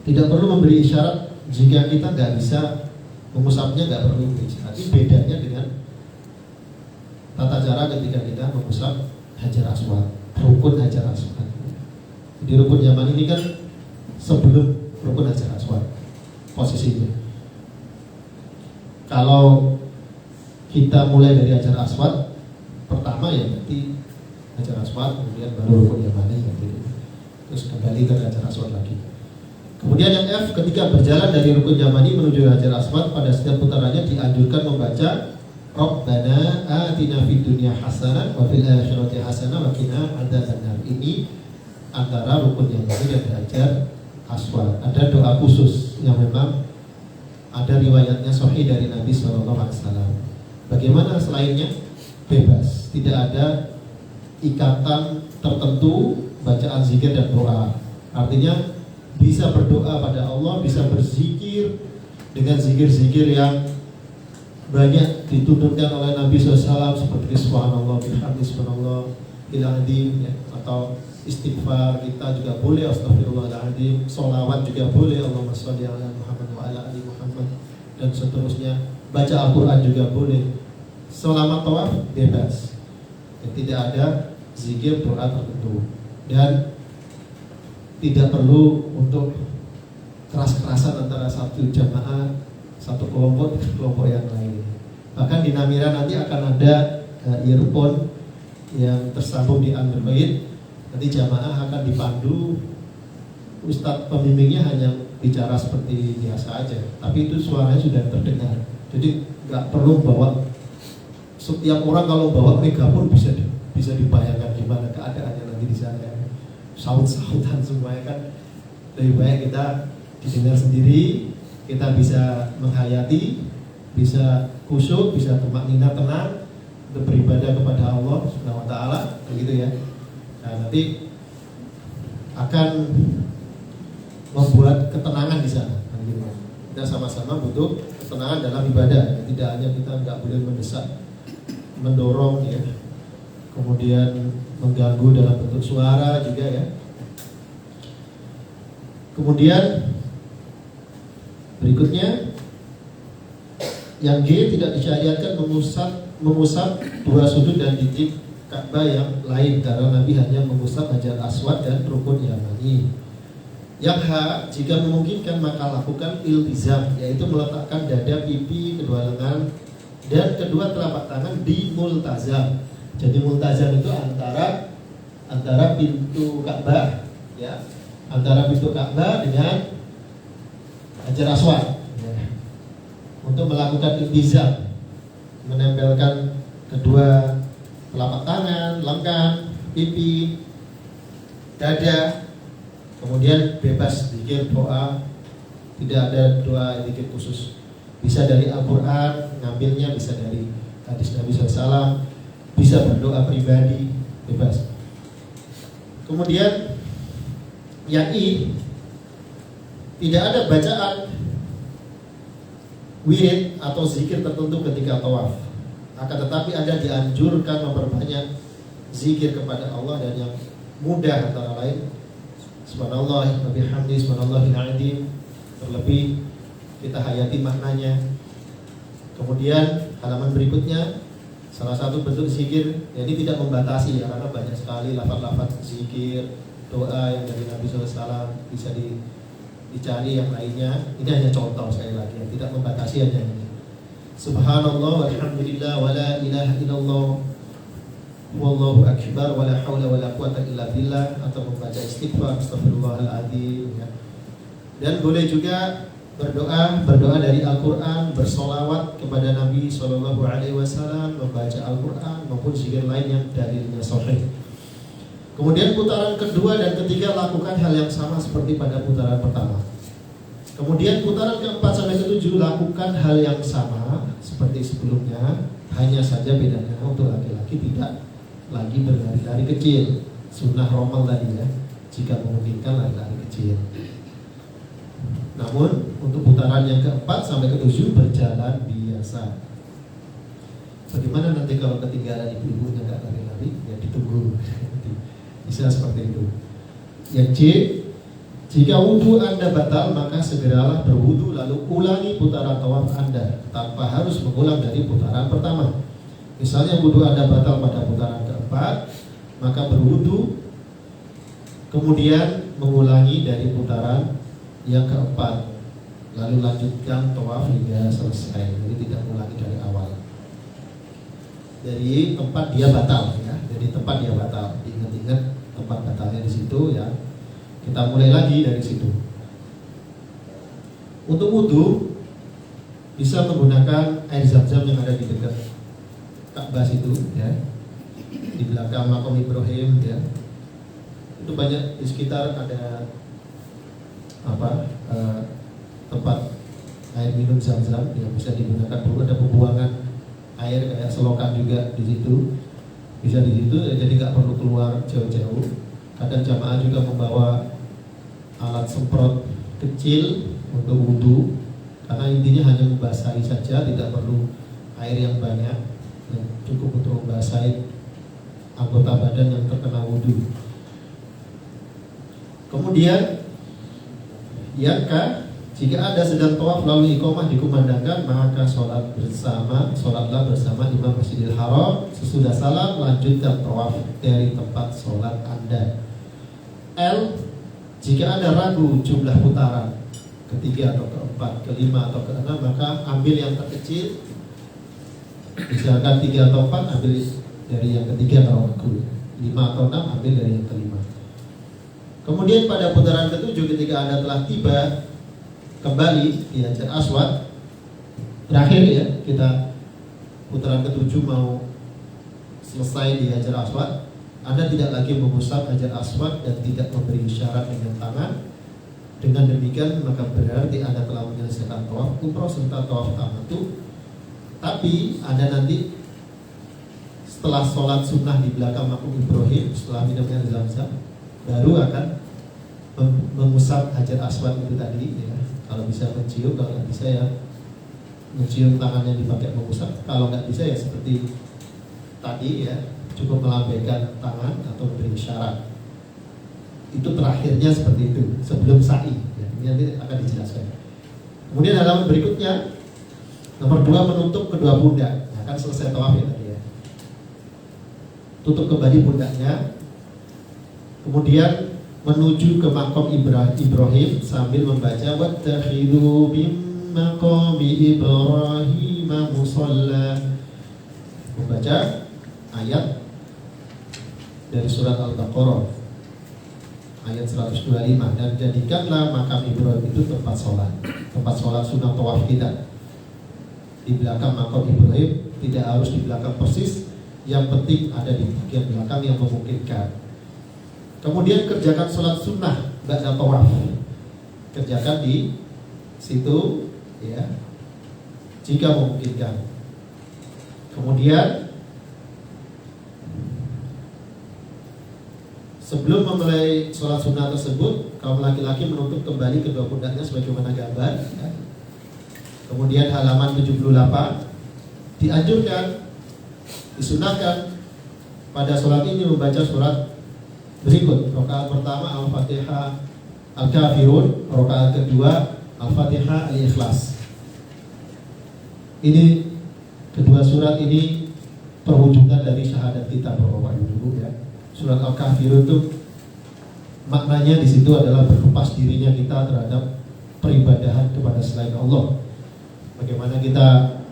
tidak perlu memberi isyarat jika kita nggak bisa mengusapnya, nggak perlu memberi isyarat. Ini bedanya dengan tata cara ketika kita mengusap Hajar Aswad, Rukun Hajar Aswad. Di Rukun Yamani ini kan sebelum Rukun Hajar Aswad posisinya. Kalau kita mulai dari Hajar Aswad, pertama ya berarti Hajar Aswad, kemudian baru Rukun Yamani gitu. Terus kembali ke Hajar Aswad lagi. Kemudian yang F, ketika berjalan dari Rukun Yamani menuju Hajar Aswad, pada setiap putarannya dianjurkan membaca Rabbana atina fid dunya hasanah wa fil akhirati hasanah wa qina adzabannar. Ini antara Rukun Yamani dan Hajar Aswad. Ada doa khusus yang memang ada riwayatnya sahih dari Nabi SAW. Bagaimana selainnya? Bebas, tidak ada ikatan tertentu, bacaan zikir dan doa. Artinya bisa berdoa pada Allah, bisa berzikir dengan zikir-zikir yang banyak dituntunkan oleh Nabi SAW seperti subhanallah bihamdi subhanallah iladzim ya, atau istighfar kita juga boleh, astagfirullahaladzim, sholawat juga boleh, Allahumma sholli ala Muhammad wa ala ali Muhammad, dan seterusnya. Baca Al-Quran juga boleh. Selama tawaf bebas, dan tidak ada zikir doa tertentu, dan tidak perlu untuk keras-kerasan antara satu jamaah, satu kelompok dengan kelompok yang lain. Bahkan di Namira nanti akan ada earphone yang tersambung di Android. Nanti jamaah akan dipandu, ustadz pembimbingnya hanya bicara seperti biasa aja, tapi itu suaranya sudah terdengar. Jadi nggak perlu bawa, setiap orang kalau bawa megafon bisa dibayangkan gimana keadaannya nanti di sana. Saut-sautan semuanya kan. Lebih baik kita didengar sendiri, kita bisa menghayati, bisa khusyuk, bisa tumakninah tenang untuk beribadah kepada Allah Subhanahu wa taala, begitu ya. Nah, nanti akan membuat ketenangan di sana. Kita sama-sama butuh ketenangan dalam ibadah. Tidak hanya kita nggak boleh mendesak, mendorong ya, kemudian mengganggu dalam bentuk suara juga ya. Kemudian berikutnya yang G, tidak disyariatkan mengusap dua sudut dan titik Ka'bah yang lain, karena Nabi hanya mengusap Hajar Aswad dan Rukun Yamani. Yang H, jika memungkinkan maka lakukan iltizam, yaitu meletakkan dada, pipi, kedua lengan dan kedua telapak tangan di multazam. Jadi multazam itu antara pintu Ka'bah ya, antara pintu Ka'bah dengan Hajar Aswad ya. Untuk melakukan iltizam, menempelkan kedua telapak tangan, lengan, pipi, dada. Kemudian bebas zikir doa, tidak ada doa zikir khusus. Bisa dari Al-Quran, ngambilnya bisa dari hadis Nabi SAW, bisa berdoa pribadi, bebas. Kemudian yang I, tidak ada bacaan wirid atau zikir tertentu ketika tawaf. Akan tetapi Anda dianjurkan memperbanyak zikir kepada Allah, dan yang mudah antara lain subhanallah wa bihamdi subhanallahil azim, terlebih kita hayati maknanya. Kemudian halaman berikutnya, salah satu bentuk zikir, jadi tidak membatasi ya, karena banyak sekali lafaz-lafaz zikir doa yang dari Nabi SAW, bisa dicari yang lainnya. Ini hanya contoh sekali lagi, yang tidak membatasi hanya ini. Subhanallah walhamdulillah wa la ilaha illallah wallahu akbar wa la haula wa la quwata illa billah, atau membaca istighfar astaghfirullahaladzim ya. Dan boleh juga berdoa dari Al-Quran, bersolawat kepada Nabi SAW, membaca Al-Quran maupun zikir lain yang dalilnya sahih. Kemudian putaran kedua dan ketiga lakukan hal yang sama seperti pada putaran pertama. Kemudian putaran keempat sampai ketujuh lakukan hal yang sama seperti sebelumnya, hanya saja bedanya untuk laki-laki tidak lagi berlari-lari kecil, sunnah romal tadi ya, jika memungkinkan lari-lari kecil. Namun untuk putaran yang keempat sampai ketujuh berjalan biasa. Bagaimana nanti kalau ketinggalan ibu-ibunya nggak lari-lari? Ya ditunggu. Bisa seperti itu. Yang C, jika wudhu Anda batal maka segeralah berwudhu lalu ulangi putaran tawaf Anda tanpa harus mengulang dari putaran pertama. Misalnya wudhu Anda batal pada putaran keempat, maka berwudhu kemudian mengulangi dari putaran yang keempat, lalu lanjutkan tawaf hingga selesai. Jadi tidak mengulangi dari awal. Dari tempat dia batal ya, dari tempat dia batal. Ingat-ingat tempat batalnya di situ ya. Kita mulai lagi dari situ. Untuk wudhu bisa menggunakan air zam-zam yang ada di dekat Ka'bah situ ya, di belakang makam Ibrahim ya. Itu banyak di sekitar ada tempat air minum zam-zam yang bisa digunakan dulu. Ada pembuangan air kayak selokan juga di situ. bisa di situ, jadi nggak perlu keluar jauh-jauh. Kadang jamaah juga membawa alat semprot kecil untuk wudhu, karena intinya hanya membasahi saja, tidak perlu air yang banyak, yang cukup untuk membasahi anggota badan yang terkena wudhu. Kemudian yang jika ada sedang tawaf lalu iqamah dikumandangkan, maka sholatlah bersama Imam Masjidil Haram. Sesudah salam lanjutkan tawaf dari tempat sholat Anda. Jika ada ragu jumlah putaran ketiga atau keempat, kelima atau keenam, maka ambil yang terkecil. Misalkan 3 atau 4, ambil dari yang ketiga kalau ragu. 5 atau 6, ambil dari yang kelima. Kemudian pada putaran ketujuh, ketika Anda telah tiba kembali di Hajar Aswad, terakhir ya, kita putaran ketujuh mau selesai di Hajar Aswad, Anda tidak lagi mengusap Hajar Aswad dan tidak memberi isyarat dengan tangan. Dengan demikian maka berarti Anda telah menyelesaikan tawaf umroh serta tawaf tamattu. Tapi Anda nanti setelah sholat sunnah di belakang makam Ibrahim, setelah minum air Zam-Zam, baru akan mengusap Hajar Aswad itu tadi ya. Kalau bisa mencium, kalau nggak bisa ya mencium tangannya dipakai mengusap. Kalau nggak bisa ya seperti tadi ya, cukup melambaikan tangan atau beri isyarat. Itu terakhirnya seperti itu sebelum sa'i ya. Ini nanti akan dijelaskan. Kemudian halaman berikutnya nomor 2, menutup kedua pundak. Nah, kan selesai tawaf ya tadi ya. Tutup kembali pundaknya. Kemudian menuju ke makom Ibrahim sambil membaca wattakhidhu min maqami Ibrahim musalla. Membaca ayat dari surat Al-Baqarah ayat 125, dan jadikanlah makam Ibrahim itu tempat sholat sunnah tawaf kita. Di belakang makam Ibrahim, tidak harus di belakang persis, yang penting ada di bagian belakang yang memungkinkan. Kemudian kerjakan sholat sunnah ba'da tawaf, kerjakan di situ ya, jika memungkinkan. Kemudian sebelum memulai sholat sunnah tersebut, kaum laki-laki menutup kembali kedua pundaknya sebagaimana gambar ya. Kemudian halaman 78, dianjurkan, disunahkan pada sholat ini membaca surat berikut. Rakaat pertama Al-Fatihah Al-Kafirun, rakaat kedua Al-Fatihah Al-Ikhlas. Ini kedua surat ini perwujudan dari syahadat kita Bapak Ibu ya. Surat Al-Kafirun itu maknanya di situ adalah berlepas dirinya kita terhadap peribadahan kepada selain Allah. Bagaimana kita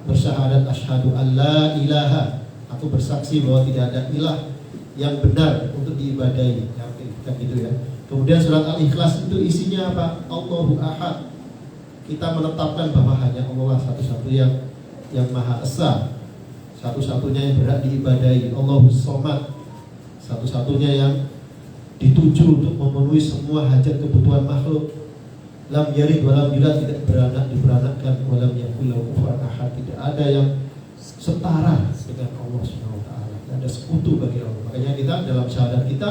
bersyahadat asyhadu alla ilaha, aku bersaksi bahwa tidak ada ilah yang benar untuk diibadahi ya, kan gitu ya. Kemudian surat Al-Ikhlas itu isinya apa? Allahu Ahad. Kita menetapkan bahwa hanya Allah satu-satu yang Maha Esa, satu-satunya yang berhak diibadahi. Allahus Somad, satu-satunya yang dituju untuk memenuhi semua hajat kebutuhan makhluk. Lam yalid walam yulad, tidak beranak diberanakkan, walam yakul lahu kufuwan ahad, tidak ada yang setara dengan Allah Subhanahu wa taala. Tidak ada sekutu bagi Allah. Makanya kita dalam syahadat kita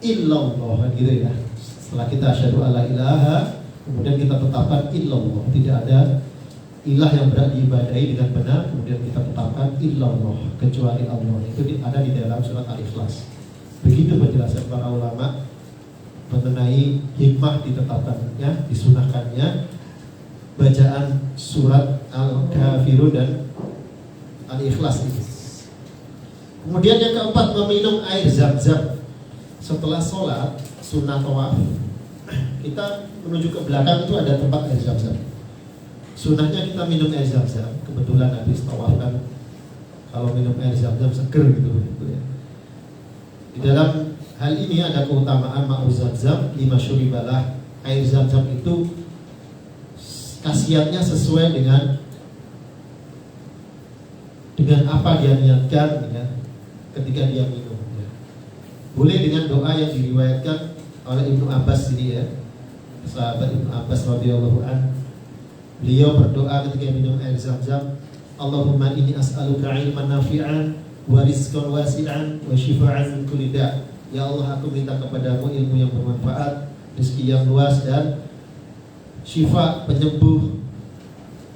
illallah gitu ya. Setelah kita asyhadu alla ilaha, kemudian kita tetapkan illallah, tidak ada ilah yang berhak diibadahi dengan benar, kemudian kita tetapkan illallah, kecuali Allah. Itu ada di dalam surat Al-Ikhlas. Begitu penjelasan para ulama mengenai hikmah ditetapkannya, disunahkannya bacaan surat Al-Kafirun dan Al-Ikhlas ini. Kemudian yang keempat, meminum air Zam-Zam. Setelah sholat sunnah tawaf, kita menuju ke belakang itu ada tempat air Zam-Zam. Sunnahnya kita minum air Zam-Zam. Kebetulan habis tawaf kan, kalau minum air Zam-Zam seger gitu ya. Di dalam hal ini ada keutamaan ma'u Zam-Zam lima syuribalah. Air Zam-Zam itu khasiatnya sesuai dengan apa dia niatkan ya, ketika dia minum ya. Boleh dengan doa yang diriwayatkan oleh Ibnu Abbas ini ya, sahabat Ibnu Abbas radhiyallahu an. Beliau berdoa ketika minum air Zam-Zam, Allahumma inni as'aluka ilman nafi'an wa rizqan wasi'an wa shifaan min kulli da'. Ya Allah, aku minta kepadamu ilmu yang bermanfaat, rezeki yang luas, dan syifa, penyembuh,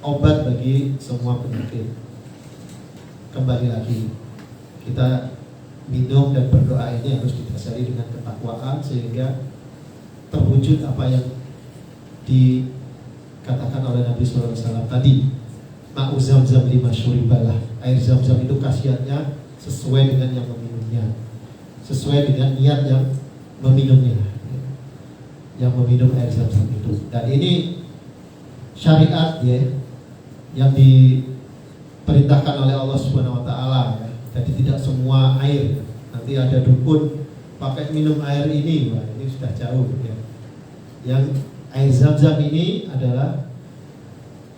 obat bagi semua penyakit. Kembali lagi, kita minum dan berdoa ini harus didasari dengan ketakwaan sehingga terwujud apa yang dikatakan oleh Nabi SAW tadi. Ma'u zamzam lima syuribalah. Air zam-zam itu khasiatnya sesuai dengan yang meminumnya, sesuai dengan niat yang meminumnya, yang meminum air zam-zam itu. Dan ini syariat ya, yang diperintahkan oleh Allah Subhanahu wa taala ya. Jadi tidak semua air, nanti ada dukun pakai minum air ini, wah ini sudah jauh ya. Yang air zam-zam ini adalah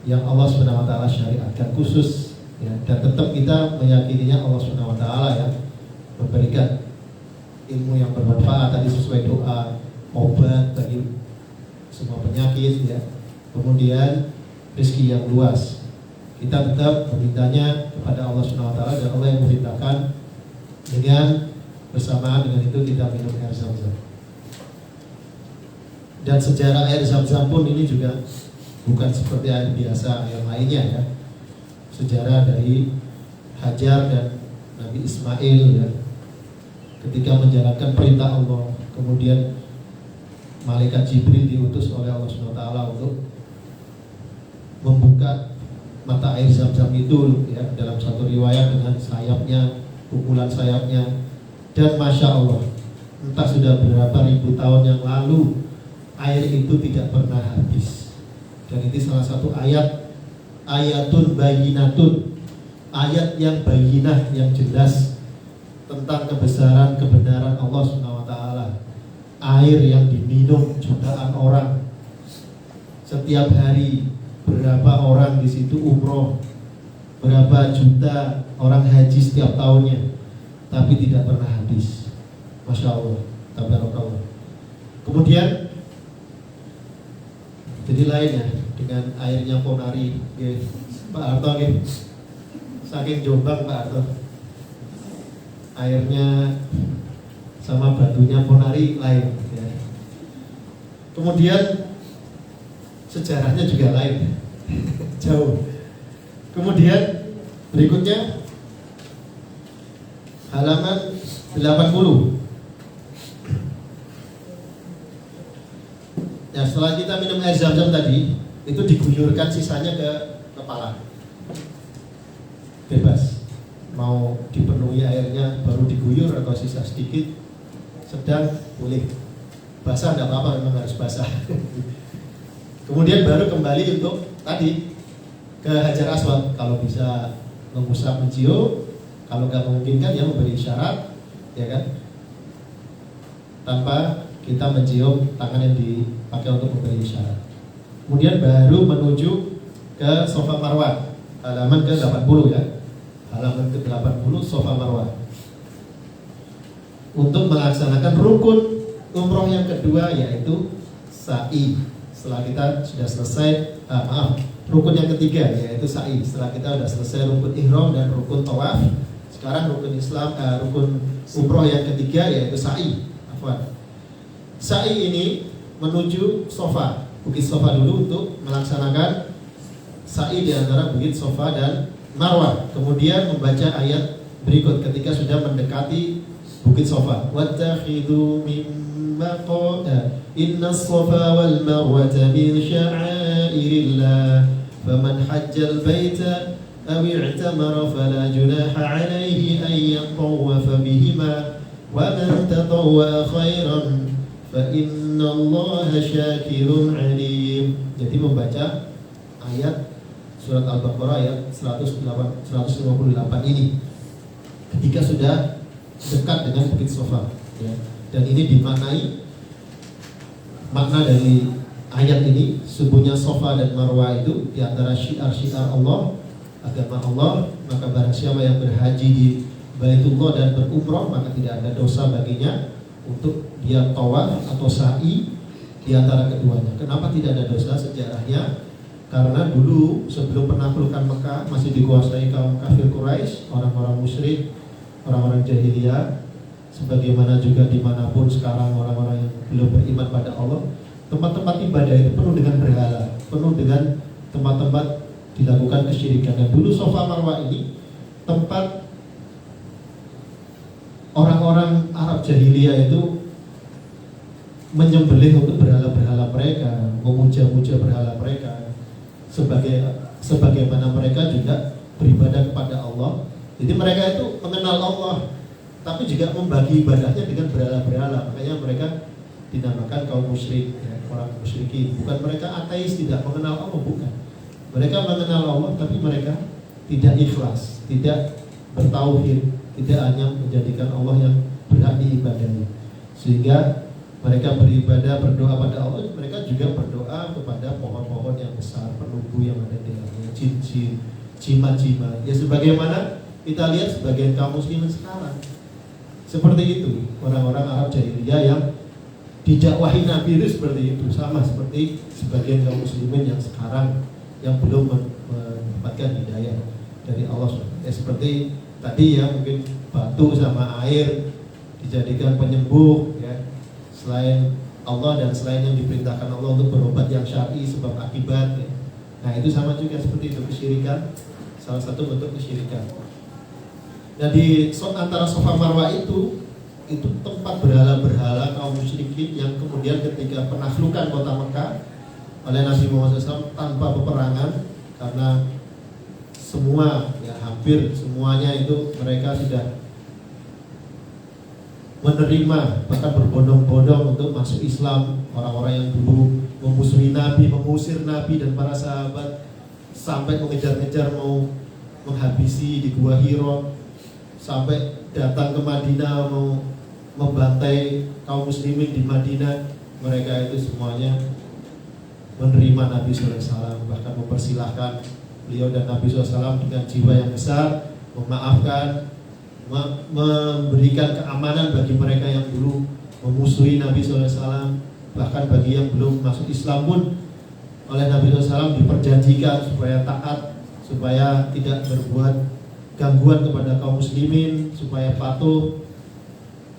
yang Allah Subhanahu wa taala syariatkan khusus ya, dan tetap kita meyakininya Allah Subhanahu wa taala ya memberikan ilmu yang bermanfaat tadi sesuai doa, obat bagi semua penyakit ya. Kemudian rezeki yang luas. Kita tetap memintanya kepada Allah Subhanahu wa taala, dan Allah yang memerintahkan dengan bersamaan dengan itu kita minum air zam-zam. Dan sejarah air zam-zam pun ini juga bukan seperti air biasa yang lainnya ya. Sejarah dari Hajar dan Nabi Ismail ya, ketika menjalankan perintah Allah, kemudian malaikat Jibril diutus oleh Allah Subhanahu wa taala untuk membuka mata air zam-zam itu ya, dalam satu riwayat dengan sayapnya, pukulan sayapnya. Dan Masya Allah, entah sudah berapa ribu tahun yang lalu, air itu tidak pernah habis. Dan ini salah satu ayatun bayinatun, ayat yang bayinah, yang jelas tentang kebesaran kebenaran Allah Subhanahu wa taala. Air yang diminum jutaan orang setiap hari, berapa orang di situ umroh, berapa juta orang haji setiap tahunnya, tapi tidak pernah habis. Masya Allah, tabarakallah. Kemudian jadi lainnya dengan airnya Ponari ya, Pak Harto ya. Saking Jombang Pak Harto, airnya sama batunya Ponari lain ya. Kemudian sejarahnya juga lain jauh. Kemudian berikutnya halaman 80. Ya, setelah kita minum air zam-zam tadi, itu diguyurkan sisanya ke kepala. Bebas. Mau dipenuhi airnya baru diguyur atau sisa sedikit, sedang boleh. Basah tidak apa-apa, memang harus basah. Kemudian baru kembali untuk tadi ke Hajar Aswad. Kalau bisa mengusap, mencium. Kalau nggak memungkinkan ya memberi isyarat, ya kan? Tanpa kita mencium tangan yang dipakai untuk memberi isyarat. Kemudian baru menuju ke Safa Marwah, halaman ke-80 ya. Halaman ke-80 Safa Marwah. Untuk melaksanakan rukun umroh yang kedua, yaitu sa'i. Setelah kita sudah selesai, rukun yang ketiga yaitu sa'i. Setelah kita sudah selesai rukun ihram dan rukun tawaf, sekarang rukun Islam, rukun umroh yang ketiga yaitu sa'i. Sa'i ini menuju Safa, Bukit Safa dulu untuk melaksanakan sa'i di antara Bukit Safa dan Marwah. Kemudian membaca ayat berikut ketika sudah mendekati Bukit Safa. Wattakhidhu min maqam inna as-safa wal marwata min sya'airillah faman hajjal baita aw i'tamara fala junaha 'alaihi an yatawwafa bihima wa man tatawwa khairan fa innallaha syakirun 'alim. Jadi membaca ayat surat Al-Baqarah ayat 158 ini ketika sudah dekat dengan Bukit Safa ya. Dan ini dimaknai, makna dari ayat ini sesungguhnya Safa dan Marwah itu di antara syiar-syiar Allah, agama Allah. Maka barang siapa yang berhaji di Baitullah dan berumrah, maka tidak ada dosa baginya untuk dia tawaf atau sa'i di antara keduanya. Kenapa tidak ada dosa? Sejarahnya karena dulu sebelum penaklukan Mekah masih dikuasai kaum kafir Quraisy, orang-orang musyrik orang-orang jahiliyah, sebagaimana juga dimanapun sekarang orang-orang yang belum beriman pada Allah, tempat-tempat ibadah itu penuh dengan berhala, penuh dengan tempat-tempat dilakukan kesyirikan. Dan dulu Safa Marwah ini tempat orang-orang Arab jahiliyah itu menyembelih untuk berhala-berhala mereka, memuja-muja berhala mereka, sebagaimana mereka juga beribadah kepada Allah. Jadi mereka itu mengenal Allah, tapi juga membagi ibadahnya dengan berhala-berhala. Makanya mereka dinamakan kaum musyrik, ya, orang musyrikin. Bukan mereka ateis, tidak mengenal Allah, bukan. Mereka mengenal Allah, tapi mereka tidak ikhlas, tidak bertauhid, tidak hanya menjadikan Allah yang berhak diibadahi. Sehingga mereka beribadah, berdoa pada Allah, mereka juga berdoa kepada pohon-pohon yang besar, penunggu yang ada di dalamnya, jin-jin, jimat-jimat. Ya sebagaimana kita lihat sebagian kaum muslimin sekarang. Seperti itu, orang-orang Arab jahiliyah yang didakwahi Nabi itu seperti itu, sama seperti sebagian kaum muslimin yang sekarang yang belum mendapatkan hidayah dari Allah. Seperti tadi ya, mungkin batu sama air dijadikan penyembuh ya, selain Allah dan selain yang diperintahkan Allah untuk berobat yang syar'i sebab akibat ya. Nah itu sama juga seperti itu, kesyirikan, salah satu bentuk kesyirikan. Nah di antara Safa Marwah itu tempat berhala-berhala kaum musyrikin yang kemudian ketika penaklukan kota Mekah oleh Nabi Muhammad SAW tanpa peperangan, karena semua ya hampir semuanya itu mereka sudah menerima, bahkan berbondong-bondong untuk masuk Islam. Orang-orang yang dulu memusuhi Nabi, mengusir Nabi dan para sahabat, sampai mengejar-ngejar mau menghabisi di Gua Hiro, sampai datang ke Madinah mau membantai kaum muslimin di Madinah. Mereka itu semuanya menerima Nabi SAW, bahkan mempersilahkan beliau dan Nabi SAW dengan jiwa yang besar, memaafkan, memberikan keamanan bagi mereka yang dulu memusuhi Nabi SAW. Bahkan bagi yang belum masuk Islam pun oleh Nabi SAW diperjanjikan supaya taat, supaya tidak berbuat gangguan kepada kaum muslimin, supaya patuh,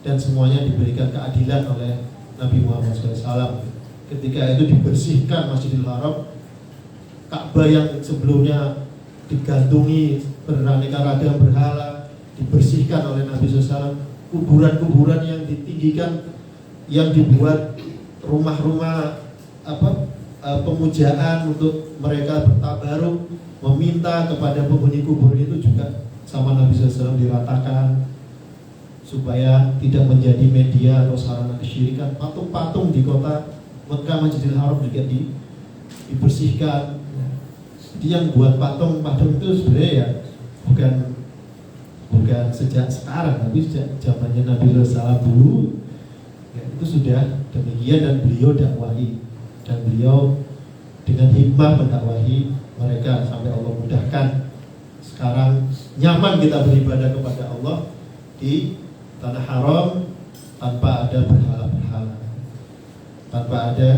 dan semuanya diberikan keadilan oleh Nabi Muhammad SAW. Ketika itu dibersihkan Masjidil Haram, Ka'bah yang sebelumnya digantungi beraneka ragam berhala dibersihkan oleh Nabi SAW. Kuburan-kuburan yang ditinggikan, yang dibuat rumah-rumah pemujaan untuk mereka bertabaruk, meminta kepada penghuni kubur itu juga sama Nabi SAW diratakan, supaya tidak menjadi media atau sarana kesyirikan. Patung-patung di kota Mekah, Masjidil Haram juga dibersihkan. Jadi yang buat patung-patung itu sebenarnya ya bukan sejak sekarang, tapi sejak zamannya Nabi SAW dulu ya, itu sudah demikian. Dan beliau dakwahi, dan beliau dengan hikmah mendakwahi mereka sampai Allah mudahkan. Sekarang nyaman kita beribadah kepada Allah di tanah haram tanpa ada berhala-berhala, tanpa ada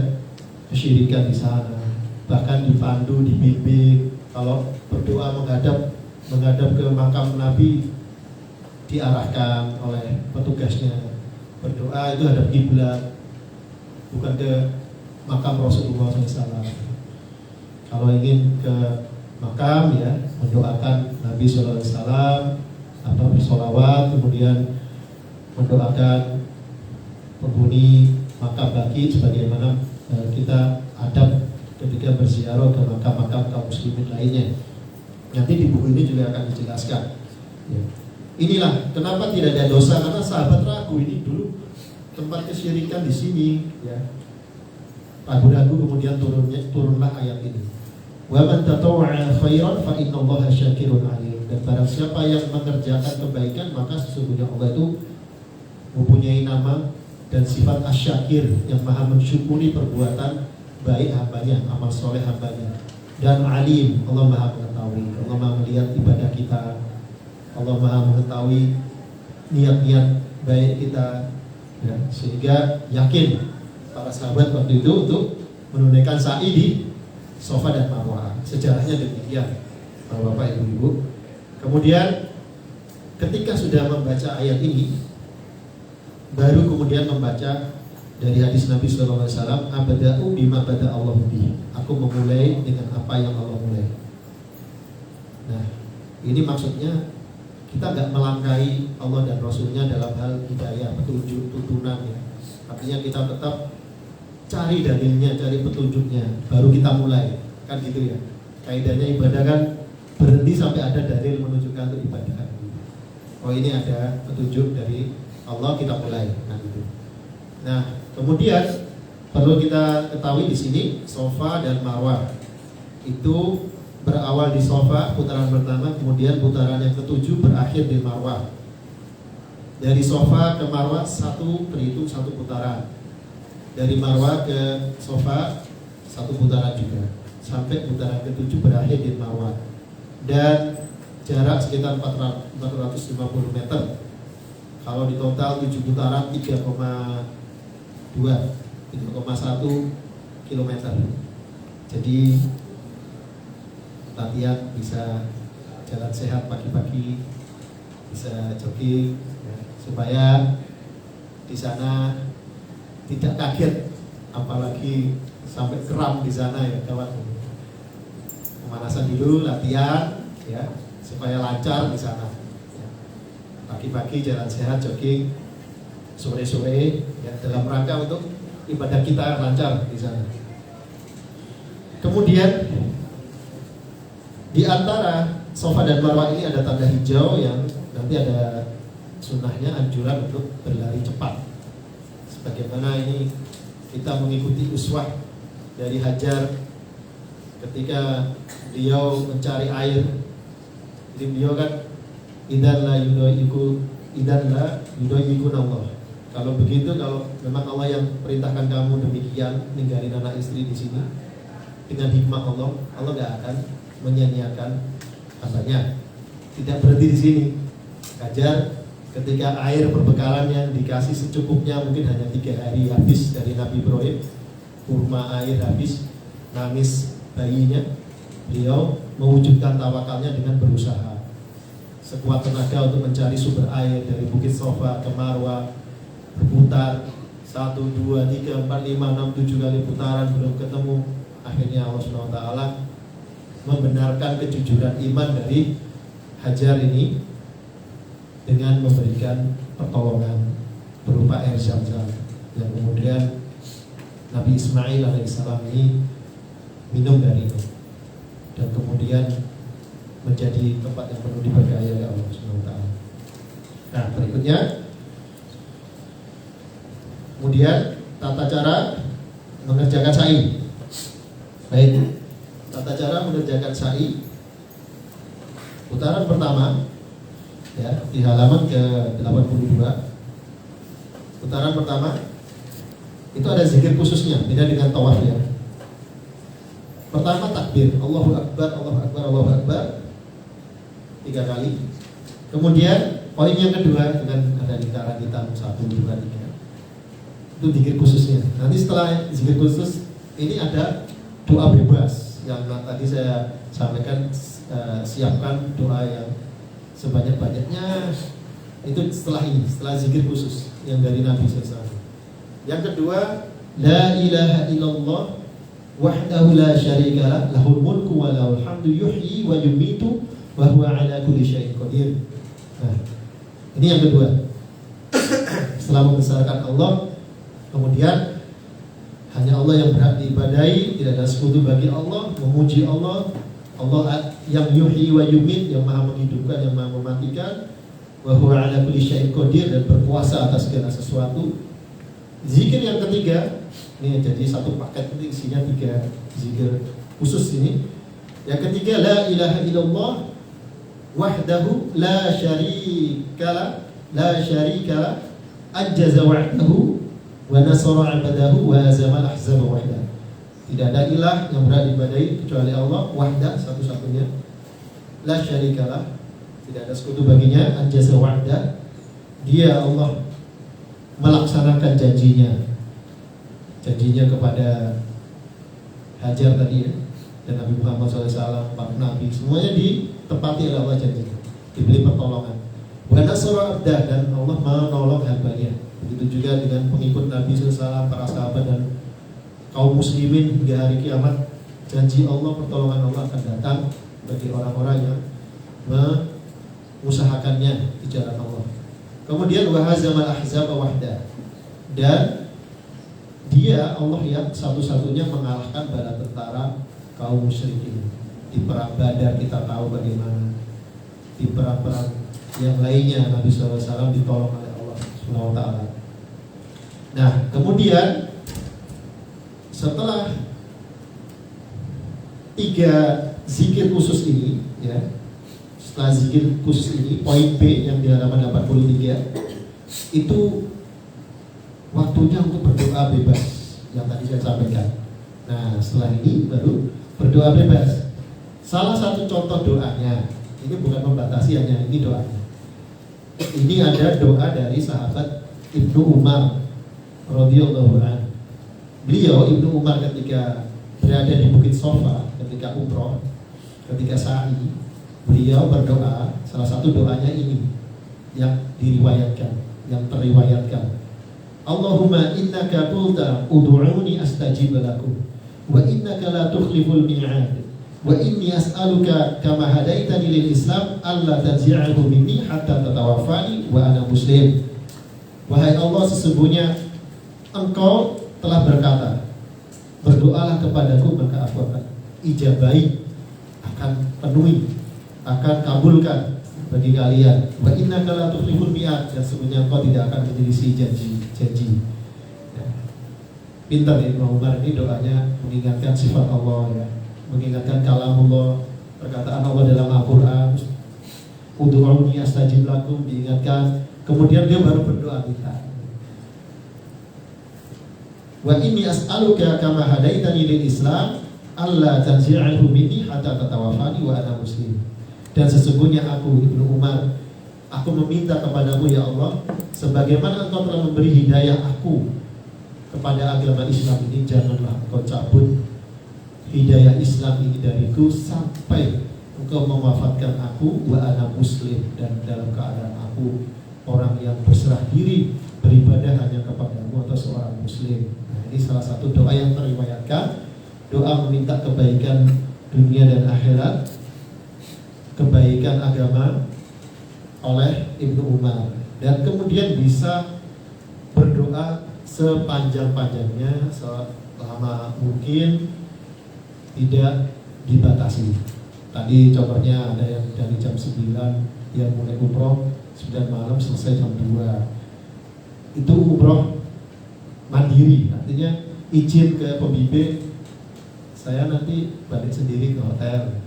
kesyirikan di sana. Bahkan dipandu, dibimbing, kalau berdoa menghadap ke makam Nabi diarahkan oleh petugasnya. Berdoa itu hadap kiblat, bukan ke makam Rasulullah SAW. Kalau ingin ke makam ya mendoakan Nabi SAW atau bersolawat, kemudian mendoakan penghuni makam baki sebagaimana kita adab ketika berziarah ke makam-makam kaum muslimin lainnya. Nanti di buku ini juga akan dijelaskan ya. Inilah kenapa tidak ada dosa, karena sahabat ragu, ini dulu tempat kesyirikan di sini ya. Ragu-ragu, kemudian turunlah ayat ini. Wa man tatawwa'a khairan fa innallaha syakirun alim. Dan barang siapa yang mengerjakan kebaikan, maka sesungguhnya Allah itu mempunyai nama dan sifat asyakir, yang maha mensyukuri perbuatan baik hambanya, amal soleh hambanya. Dan alim, Allah maha mengetahui, Allah maha melihat ibadah kita, Allah maha mengetahui niat-niat baik kita ya. Sehingga yakin para sahabat waktu itu untuk menunaikan sa'i di Safa dan Marwah. Sejarahnya demikian, Bapak Ibu. Kemudian ketika sudah membaca ayat ini, baru kemudian membaca dari hadis Nabi Sallallahu Alaihi Wasallam, abda'u bima bada Allah bi. Aku memulai dengan apa yang Allah mulai. Nah, ini maksudnya kita nggak melangkahi Allah dan Rasulnya dalam hal hidayah, petunjuk, tuntunan ya. Artinya kita tetap cari dalilnya, cari petunjuknya, baru kita mulai, kan gitu ya. Kaidahnya ibadah kan berhenti sampai ada dalil menunjukkan untuk ibadah. Oh ini ada petunjuk dari Allah, kita mulai, kan gitu. Nah, kemudian perlu kita ketahui di sini Safa dan Marwah itu berawal di Safa putaran pertama, kemudian putaran yang ketujuh berakhir di Marwah. Dari Safa ke Marwah terhitung satu putaran. Dari Marwah ke Safa satu putaran juga, sampai putaran ketujuh berakhir di Marwah. Dan jarak sekitar 450 meter. Kalau di total 7 putaran 3,1 kilometer. Jadi latihan bisa jalan sehat pagi-pagi, bisa jogging ya, supaya di sana tidak kaget, apalagi sampai kram di sana ya kawan. Pemanasan dulu, latihan ya, supaya lancar di sana. Ya. Pagi-pagi jalan sehat, jogging, sore-sore ya, dalam rangka untuk ibadah kita lancar di sana. Kemudian di antara Safa dan Marwah ini ada tanda hijau yang nanti ada sunnahnya, anjuran untuk berlari cepat. Sebagaimana ini kita mengikuti uswah dari Hajar ketika beliau mencari air. Jadi beliau kan idan la yudoyikun Allah. Kalau begitu, kalau memang Allah yang perintahkan kamu demikian ninggalin anak istri di sini, dengan hikmah Allah gak akan menyia-nyiakan hambanya. Tidak berhenti di sini. Hajar ketika air perbekalan yang dikasih secukupnya, mungkin hanya 3 hari habis dari Nabi Ibrahim, kurma air habis, nangis bayinya. Beliau mewujudkan tawakalnya dengan berusaha sekuat tenaga untuk mencari sumber air dari Bukit Safa ke Marwah, berputar 1, 2, 3, 4, 5, 6, 7 kali putaran belum ketemu. Akhirnya Allah SWT membenarkan kejujuran iman dari Hajar ini dengan memberikan pertolongan berupa air Zam-Zam yang kemudian Nabi Ismail alaihissalam ini minum dari itu, dan kemudian menjadi tempat yang penuh diberkahi oleh Allah SWT. Nah, berikutnya kemudian tata cara mengerjakan sa'i. Baik, tata cara mengerjakan sa'i putaran pertama ya, di halaman ke-82. Putaran pertama itu ada zikir khususnya, beda dengan tawaf ya. Pertama takbir, Allahu Akbar, Allahu Akbar, Allahu Akbar 3 kali. Kemudian poin yang kedua dengan ada lingkaran hitam 1, 2, 3. Itu zikir khususnya. Nanti setelah zikir khusus ini ada doa bebas yang tadi saya sampaikan. Siapkan doa yang sebanyak-banyaknya itu setelah ini, setelah zikir khusus yang dari Nabi SAW. Yang kedua, la ilaha illallah wahdahu la syarikalah, lahul mulku wa lahul hamdu yuhyi wa yumitu wa huwa ala kulli syai'in qadir. Nah, ini yang kedua. Setelah membesarkan Allah, kemudian hanya Allah yang berhak diibadahi, tidak ada sekutu bagi Allah, memuji Allah, Allah yang yuhyi wa yumit, yang maha menghidupkan, yang maha mematikan, wa huwa ala kulli syai'in qadir, dan berkuasa atas segala sesuatu. Zikir yang ketiga, ini jadi satu paket, ini isinya 3 zikir khusus ini. Yang ketiga, la ilaha illallah wahdahu la syarikalah, ajjaza wa'dahu wa nasara 'abdahu wa hazama al-ahzaba wahdah. Tidak ada ilah yang berhak diibadahi kecuali Allah, wahdah, satu-satunya. La syarikalah, tidak ada sekutu baginya. Anjaza wa'dah, dia Allah melaksanakan janjinya kepada Hajar tadi ya, dan Nabi Muhammad SAW, para Nabi, semuanya ditepati oleh Allah janjinya, diberi pertolongan. Wa nasara abdah, dan Allah menolong hambanya. Begitu juga dengan pengikut Nabi SAW, para sahabat dan kaum muslimin hingga hari kiamat. Janji Allah, pertolongan Allah akan datang bagi orang-orang yang mengusahakannya di jalan Allah. Kemudian wa hazamal ahzaba wahda, dan dia Allah yang satu-satunya mengalahkan bala tentara kaum musyrikin. Di perang Badar kita tahu bagaimana, di perang-perang yang lainnya Nabi SAW ditolong oleh Allah SWT. Nah, kemudian setelah 3 zikir khusus ini, ya, setelah zikir khusus ini, poin B yang di halaman 83, itu waktunya untuk berdoa bebas yang tadi saya sampaikan. Nah, setelah ini baru berdoa bebas. Salah satu contoh doanya, ini bukan membatasi, hanya ini doanya. Ini ada doa dari sahabat Ibnu Umar radhiyallahu anhu. Beliau Ibnu Umar ketika berada di Bukit Sofa, ketika umroh, ketika sa'i, beliau berdoa. Salah satu doanya ini yang diriwayatkan, yang terriwayatkan. Allahumma innaka qulta ud'uni astajib lakum wa innaka la tukhliful mi'ad wa inni as'aluka kama hadaitani lil Islam alla tanzi'ahu minni hatta tatawaffani wa ana muslim. Wahai Allah, sesungguhnya Engkau telah berkata, berdoalah kepadaku maka aku akan ijabahi, akan penuhi, akan kabulkan bagi kalian. Wa innaka la tukhliful mi'ad, dan sesungguhnya Engkau tidak akan menyelisih janji. Ya. Pintar Ibnu Umar ini doanya mengingatkan sifat Allah, ya, mengingatkan kalamullah, perkataan Allah dalam Al-Quran. Ud'uni astajib lakum diingatkan, kemudian dia baru berdoa minta. Wa inni as'aluka kama hadaitani lil Islam alla tanzi'ahu minni hatta tatawaffani wa ana muslim. Dan sesungguhnya aku Ibnu Umar, aku meminta kepadamu ya Allah, sebagaimana Engkau telah memberi hidayah aku kepada agama Islam ini, janganlah Engkau cabut hidayah Islam ini dariku sampai Engkau mewafatkan aku wa ana muslim, dan dalam keadaan aku orang yang berserah diri beribadah hanya kepadamu atau seorang muslim. Nah, ini salah satu doa yang teriwayatkan, doa meminta kebaikan dunia dan akhirat, kebaikan agama oleh Ibnu Umar. Dan kemudian bisa berdoa sepanjang-panjangnya, selama mungkin, tidak dibatasi. Tadi contohnya ada yang dari jam 9 yang mulai umroh 9 malam selesai jam 2. Itu umroh mandiri, artinya izin ke pembimbing, saya nanti balik sendiri ke hotel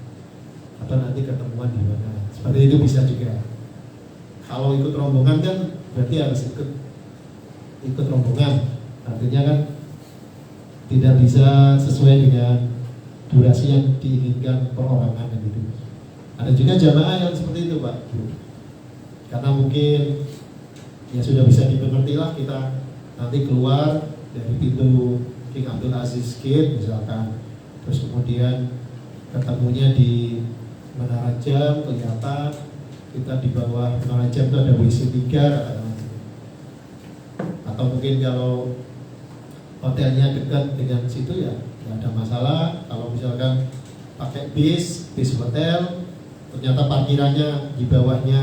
atau nanti ketemuan di mana. Seperti itu bisa juga. Kalau ikut rombongan kan berarti harus ikut rombongan, artinya kan tidak bisa sesuai dengan durasi yang diinginkan perorangan gitu. Ada juga jamaah yang seperti itu, Pak. Karena mungkin ya sudah bisa dimengerti lah, kita nanti keluar dari pintu King Abdul Aziz Gate misalkan, terus kemudian ketemunya di Menara Jam, kelihatan kita di bawah Menara Jam itu ada WC 3 atau mungkin kalau hotelnya dekat dengan situ ya nggak ada masalah. Kalau misalkan pakai bis hotel, ternyata parkirannya di bawahnya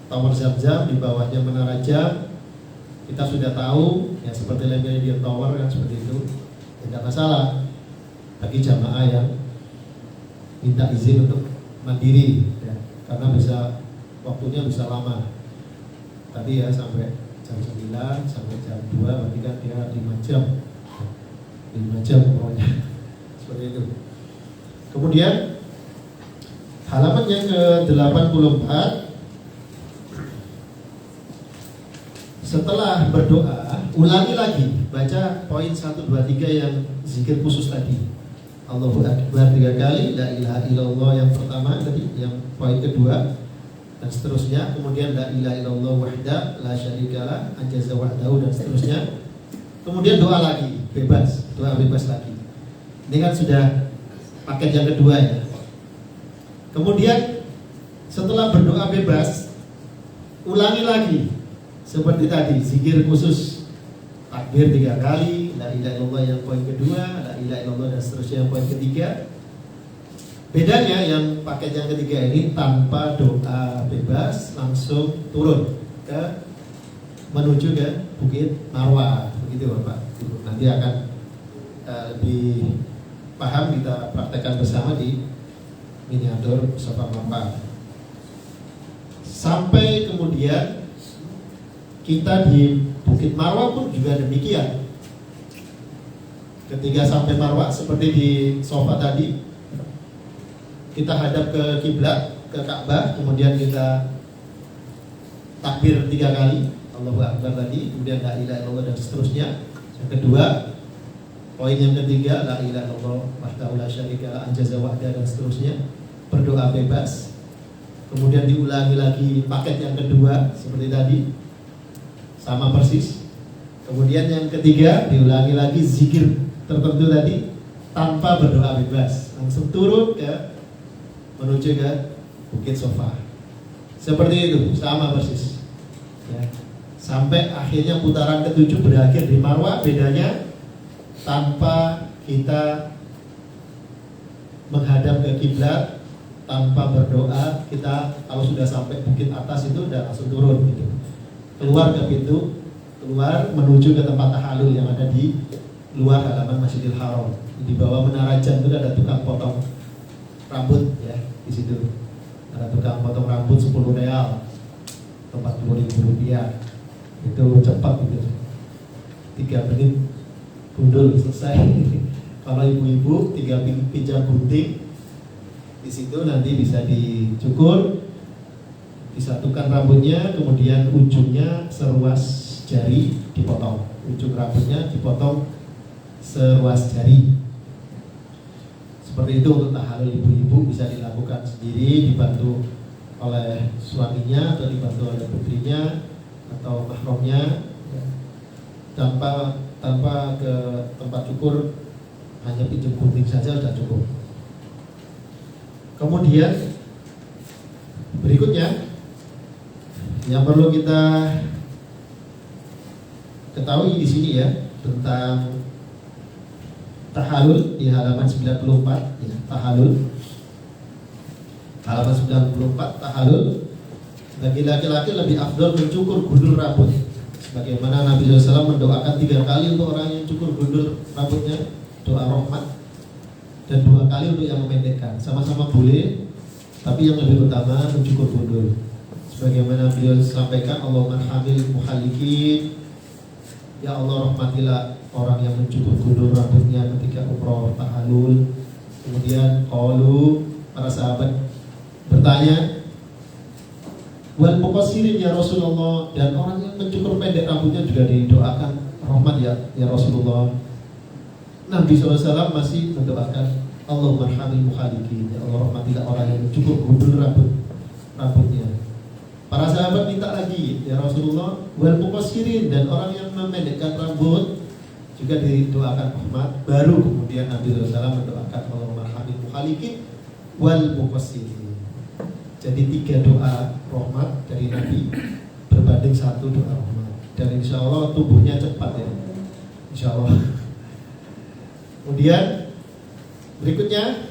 Tower Zam-Zam, di bawahnya Menara Jam, kita sudah tahu ya, seperti Meridian Tower kan seperti itu, tidak masalah bagi jamaah yang minta izin untuk mandiri ya, karena bisa waktunya bisa lama. Tadi ya sampai jam 9 sampai jam 2, berarti kan dia 5 jam. 5 jam pokoknya. Seperti itu. Kemudian halaman yang ke-84, setelah berdoa, ulangi lagi, baca poin 1, 2, 3 yang zikir khusus tadi. Allahu Akbar 3 kali, la ilaha illallah yang pertama tadi, yang poin kedua, dan seterusnya. Kemudian la ilaha illallah wahda la syarikalah ajaza wahdahu, dan seterusnya. Kemudian doa lagi, bebas, doa bebas lagi. Ini kan sudah paket yang kedua ya. Kemudian setelah berdoa bebas, ulangi lagi seperti tadi, zikir khusus takbir 3 kali, la ilaha illallah yang poin kedua, la ilaha illallah dan seterusnya yang poin ketiga. Bedanya yang paket yang ketiga ini tanpa doa bebas, langsung turun menuju ke Bukit Marwah, begitu Bapak. Nanti akan lebih paham, kita praktekkan bersama di miniatur Safa Marwah. Sampai kemudian kita di Bukit Marwah pun juga demikian. Ketika sampai Marwah seperti di Safa tadi, kita hadap ke kiblat, ke Ka'bah, kemudian kita takbir 3 kali, Allahu Akbar tadi, kemudian la ilaha illallah dan seterusnya. Yang kedua, poin yang ketiga, la ilaha illallah wahdahu la syarika lah, anjaza wahda dan seterusnya, berdoa bebas. Kemudian diulangi lagi paket yang kedua seperti tadi, sama persis. Kemudian yang ketiga diulangi lagi zikir tertentu tadi tanpa berdoa bebas, langsung turun ke menuju ke Bukit Safa. Seperti itu, sama persis ya. Sampai akhirnya putaran ke-7 berakhir di Marwah. Bedanya tanpa kita menghadap ke kiblat, tanpa berdoa, kita kalau sudah sampai bukit atas itu udah langsung turun gitu. Keluar ke pintu, keluar menuju ke tempat tahalul yang ada di luar halaman Masjidil Haram. Di bawah Menara Jam itu ada tukang potong rambut ya, di situ ada tukang potong rambut 10 real, 40.000 rupiah. Itu cepat gitu, 3 menit gundul selesai. Kalau ibu-ibu 3 pijam gunting di situ, nanti bisa dicukur, disatukan rambutnya, kemudian ujungnya seruas jari dipotong, ujung rambutnya dipotong seruas jari. Seperti itu untuk tahalul ibu-ibu, bisa dilakukan sendiri, dibantu oleh suaminya atau dibantu oleh putrinya atau mahramnya, tanpa ke tempat cukur, hanya pinjam gunting saja sudah cukup. Kemudian berikutnya yang perlu kita ketahui di sini ya, tentang tahalul di halaman 94 ya, tahalul halaman 94 tahalul, bagi laki-laki lebih afdol mencukur gundul rambut, sebagaimana Nabi SAW mendoakan 3 kali untuk orang yang cukur gundul rambutnya, doa rahmat, dan 2 kali untuk yang memendekkan. Sama-sama boleh, tapi yang lebih utama mencukur gundul. Sebagaimana beliau sampaikan, Allahumma hamil muhalikin, ya Allah rahmatilah orang yang mencukur gundul rambutnya ketika umroh tahalul. Kemudian qalu, para sahabat bertanya, wal muqassirin ya Rasulullah, dan orang yang mencukur pendek rambutnya juga didoakan rahmat ya Rasulullah. Nabi SAW masih mendoakan Allahumma hamil muhalikin, ya Allah rahmatilah orang yang mencukur gundul rambutnya. Para sahabat minta lagi, ya Rasulullah, wal muqassirin, dan orang yang memendekkan rambut juga didoakan rahmat. Baru kemudian Nabi SAW mendoakan Allahumma hamil muhalikin wal muqassirin. Jadi 3 doa rahmat dari Nabi berbanding 1 doa rahmat. Dan insya Allah tubuhnya cepat ya, insya Allah. Kemudian berikutnya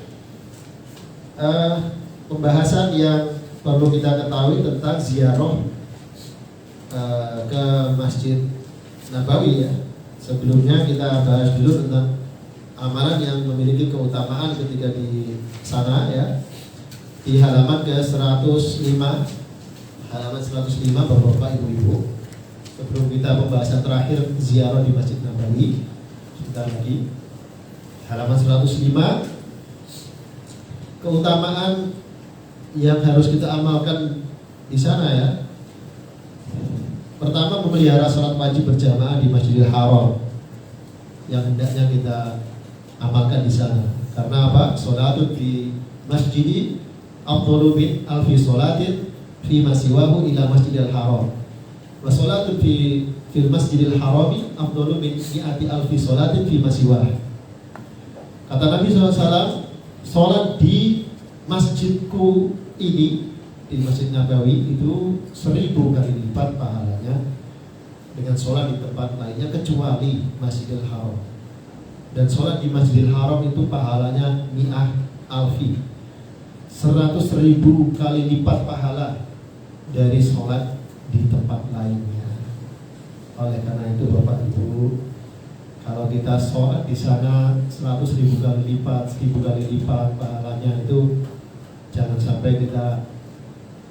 pembahasan yang perlu kita ketahui tentang ziarah ke Masjid Nabawi ya. Sebelumnya kita bahas dulu tentang amalan yang memiliki keutamaan ketika di sana ya. Di halaman ke-105, halaman 105 Bapak-bapak, Ibu-ibu. Sebelum kita pembahasan terakhir ziarah di Masjid Nabawi, sebentar lagi. Halaman 105, keutamaan yang harus kita amalkan di sana ya. Pertama, memelihara salat wajib berjamaah di Masjidil Haram yang hendaknya kita amalkan di sana. Karena apa? Salatun di masjidi afdalu min alfi salatin fi masiwahu ila Masjidil Haram. Wa salatun fil Masjidil Harami afdalu min mi'ati alfi salatin fi masiwah. Kata Nabi SAW, salat di masjidku ini di Masjid Nabawi itu 1000 kali lipat pahalanya dengan sholat di tempat lainnya kecuali Masjidil Haram. Dan sholat di Masjidil Haram itu pahalanya mi'ah alfi, 100.000 kali lipat pahala dari sholat di tempat lainnya. Oleh karena itu Bapak Ibu, kalau kita sholat di sana 100.000 kali lipat, 1000 kali lipat pahalanya itu, jangan sampai kita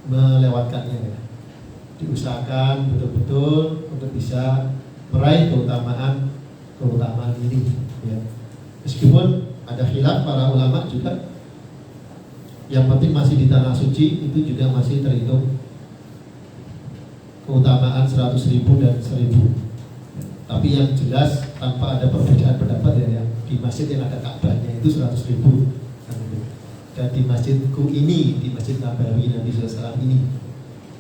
melewatkannya ya. Diusahakan betul-betul untuk bisa meraih keutamaan ini ya. Meskipun ada khilaf para ulama juga, yang penting masih di tanah suci itu juga masih terhitung keutamaan 100.000 dan 1000. Tapi yang jelas tanpa ada perbedaan pendapat ya, yang di masjid yang ada Ka'bahnya itu 100.000 dan di masjidku ini, di Masjid Nabawi Nabi SAW ini,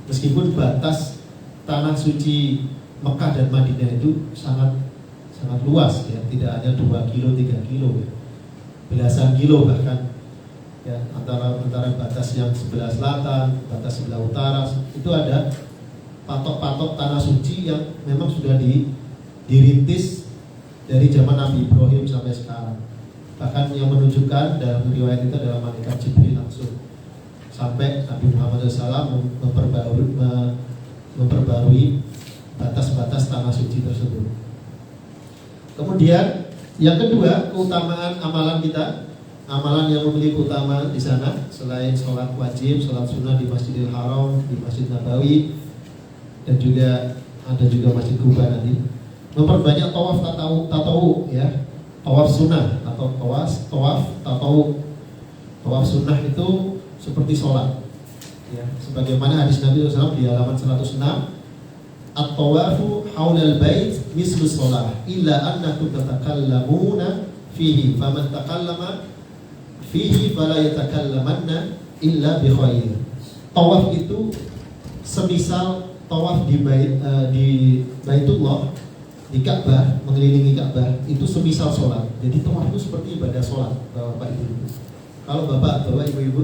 meskipun batas tanah suci Mekah dan Madinah itu sangat luas ya, tidak hanya 2 kilo, 3 kilo ya, belasan kilo bahkan ya, antara batas yang sebelah selatan, batas sebelah utara itu ada patok-patok tanah suci yang memang sudah dirintis dari zaman Nabi Ibrahim sampai sekarang. Bahkan yang menunjukkan dalam riwayat itu adalah malaikat Jibril langsung, sampai Nabi Muhammad SAW memperbarui batas-batas tanah suci tersebut. Kemudian yang kedua, keutamaan amalan kita, amalan yang memiliki keutamaan di sana selain sholat wajib, sholat sunnah di Masjidil Haram, di Masjid Nabawi, dan juga ada juga Masjid Kuba nanti. Memperbanyak tawaf tatawu ya, tawaf sunnah atau tawaf tatawu. Tawaf sunnah itu seperti sholat ya, sebagaimana hadis Nabi SAW di halaman 106, at-tawafu haulal bait mislu sholah illa annakum tatakallamuna fihi faman takallama fihi fala yatakallamanna illa bi khair. Tawaf itu semisal tawaf di Baitullah, di Ka'bah, mengelilingi Ka'bah itu semisal sholat. Jadi tawaf itu seperti ibadah sholat, Bapak Ibu. Kalau Bapak Ibu,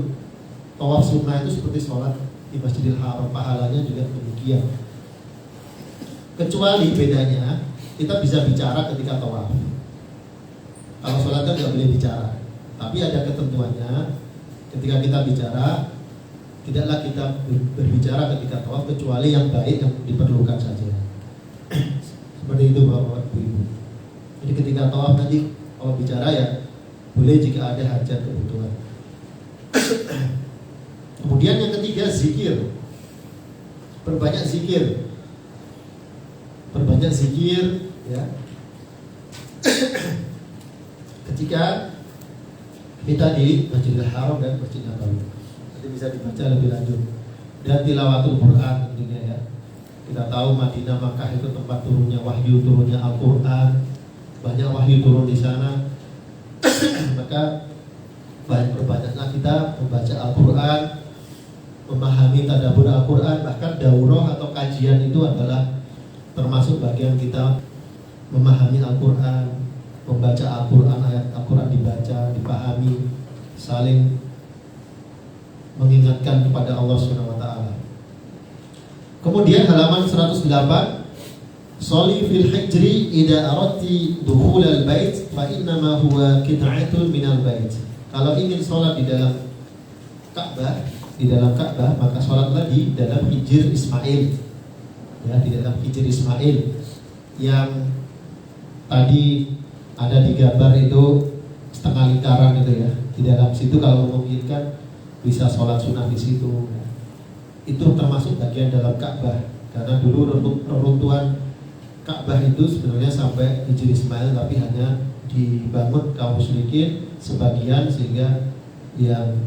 tawaf sunnah itu seperti sholat di Masjidil Haram, pahalanya juga demikian. Kecuali bedanya kita bisa bicara ketika tawaf. Kalau sholat kan nggak boleh bicara, tapi ada ketentuannya. Ketika kita bicara, tidaklah kita berbicara ketika tawaf kecuali yang baik yang diperlukan saja. Seperti itu Bapak Ibu. Jadi ketika tawaf nanti kalau bicara ya boleh jika ada hajat kebutuhan. Kemudian yang ketiga, zikir. Perbanyak zikir. Perbanyak zikir ya. Ketika kita di Masjidil Haram dan Masjid Nabawi, nanti bisa dibaca lebih lanjut. Dan tilawatul Quran tentunya ya. Kita tahu Madinah, Makkah itu tempat turunnya wahyu, turunnya Al-Quran. Banyak wahyu turun di sana. Maka perbanyaklah kita membaca Al-Quran, memahami tadabbur Al-Quran. Bahkan daurah atau kajian itu adalah termasuk bagian kita memahami Al-Quran, membaca Al-Quran, ayat Al-Quran dibaca, dipahami, saling mengingatkan kepada Allah SWT. Kemudian halaman 108, Sholli fil hijri idza aradti dukhul al-bait fa innama huwa qit'atun minal bait. Kalau ingin sholat di dalam Ka'bah, maka sholatlah di dalam hijr Ismail. Ya, di dalam hijr Ismail yang tadi ada di gambar itu setengah lingkaran itu ya. Di dalam situ kalau memungkinkan bisa sholat sunnah di situ. Itu termasuk bagian dalam Ka'bah, karena dulu reruntuhan Ka'bah itu sebenarnya sampai hijr Ismail, tapi hanya dibangun kaum musyrikin sebagian, sehingga yang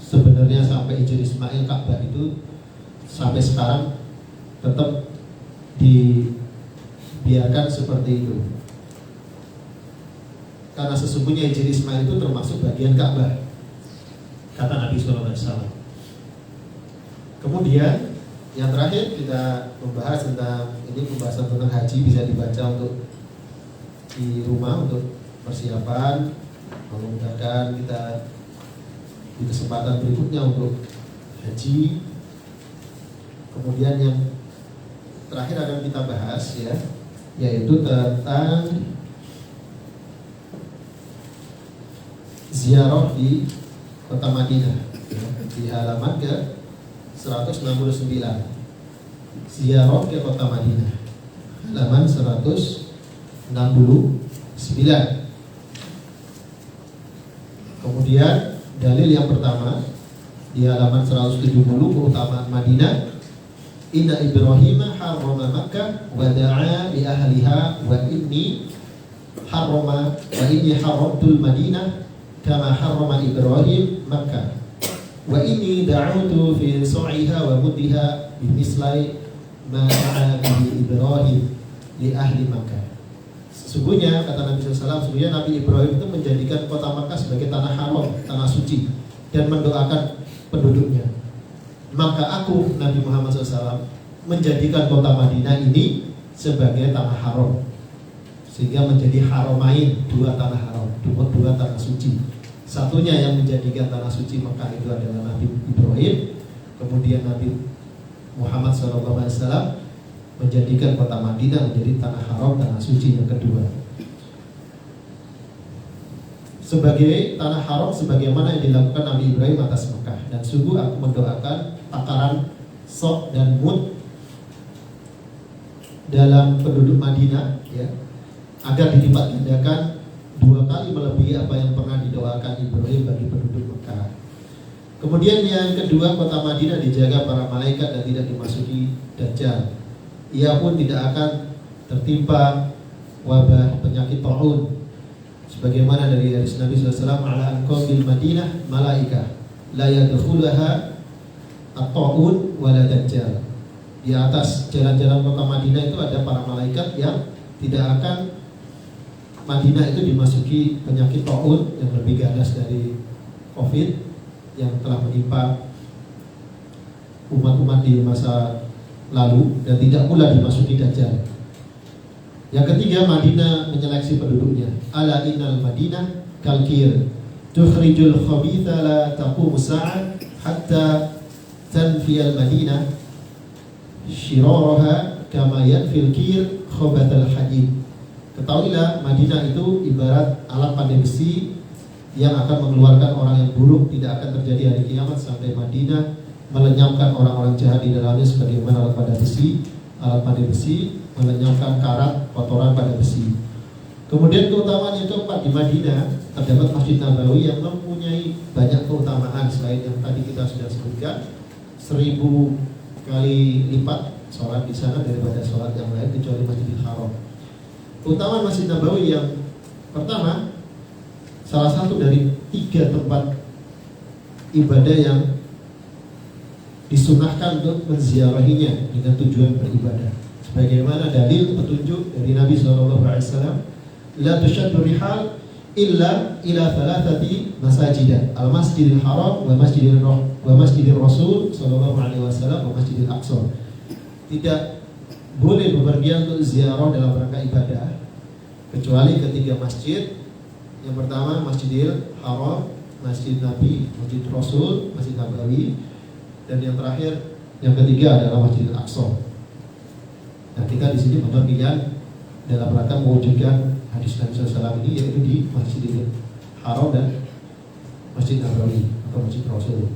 sebenarnya sampai hijr Ismail Ka'bah itu sampai sekarang tetap dibiarkan seperti itu, karena sesungguhnya hijr Ismail itu termasuk bagian Ka'bah, kata Nabi SAW. Kemudian yang terakhir kita membahas tentang ini, pembahasan tentang haji, bisa dibaca untuk di rumah untuk persiapan, memudahkan kita di kesempatan berikutnya untuk haji. Kemudian yang terakhir akan kita bahas ya, yaitu tentang ziarah di kota Madinah ya, di halaman ke 169. Ziarah ke kota Madinah, halaman 169. Kemudian dalil yang pertama di halaman 170, keutamaan Madinah. Inna Ibrahim harrama Makkah wa da'a li ahliha wa inni harramtul Madinah kama harrama Ibrahim Makkah wa inni da'utu fi su'iha wa muddiha bimislai ma da'a bihi Ibrahim li ahli Makkah. Sesungguhnya kata Nabi SAW, sesungguhnya Nabi Ibrahim itu menjadikan kota Makkah sebagai tanah haram, tanah suci, dan mendoakan penduduknya. Maka aku, Nabi Muhammad SAW, menjadikan kota Madinah ini sebagai tanah haram, sehingga menjadi haramain, dua tanah haram, dua tanah suci. Satunya yang menjadikan tanah suci Mekah itu adalah Nabi Ibrahim. Kemudian Nabi Muhammad SAW menjadikan kota Madinah menjadi tanah haram, tanah suci yang kedua, sebagai tanah haram sebagaimana yang dilakukan Nabi Ibrahim atas Mekah. Dan sungguh aku mendoakan takaran Sok dan Mud dalam penduduk Madinah ya, agar dilipat gandakan 2 kali melebihi apa yang pernah didoakan Ibrahim bagi penduduk Mekah. Kemudian yang kedua, kota Madinah dijaga para malaikat dan tidak dimasuki Dajjal. Ia pun tidak akan tertimpa wabah penyakit ta'un, sebagaimana dari hadis Nabi SAW, ala anqabil Madinah malaika la yadkhulaha at-ta'un wala dajjal. Di atas jalan-jalan kota Madinah itu ada para malaikat yang tidak akan Madinah itu dimasuki penyakit ta'un yang lebih ganas dari Covid yang telah menimpa umat-umat di masa lalu, dan tidak pula dimasuki Dajjal. Yang ketiga, Madinah menyeleksi penduduknya. Ala innal Madinah kalkir tukhrijul khabitha la taqumu sa'ah hatta tanfiyal Madinah syiraraha kama yanfil kir khabatal hadid. Ketahuilah, Madinah itu ibarat alat pandai besi yang akan mengeluarkan orang yang buruk. Tidak akan terjadi hari kiamat sampai Madinah melenyapkan orang-orang jahat di dalamnya, sebagaimana alat pandai besi melenyapkan karat kotoran pada besi. Kemudian keutamaan yang keempat, di Madinah terdapat Masjid Nabawi yang mempunyai banyak keutamaan selain yang tadi kita sudah sebutkan. 1000 kali lipat sholat di sana daripada sholat yang lain kecuali Masjidil Haram. Keutamaan Masjid Nabawi yang pertama, salah satu dari 3 tempat ibadah yang disunahkan untuk menziarahinya dengan tujuan beribadah, sebagaimana dalil petunjuk dari Nabi SAW, la tushaddu rihal illa ila thalathati masajid, al-masjidil haram wa masjidil rasul sallallahu alaihi wasallam wa masjidil aqsa. Tidak boleh bepergian untuk ziarah dalam rangka ibadah kecuali ke 3 masjid. Yang pertama Masjidil Haram, Masjid Nabi, Masjid Rasul, Masjid Nabawi, dan yang terakhir, yang ketiga adalah Masjidil Aqsa. Nah, kita di sini bepergian dalam rangka mewujudkan hadis Nabi SAW ini, yaitu di Masjidil Haram dan Masjid Nabawi atau Masjid Rasul.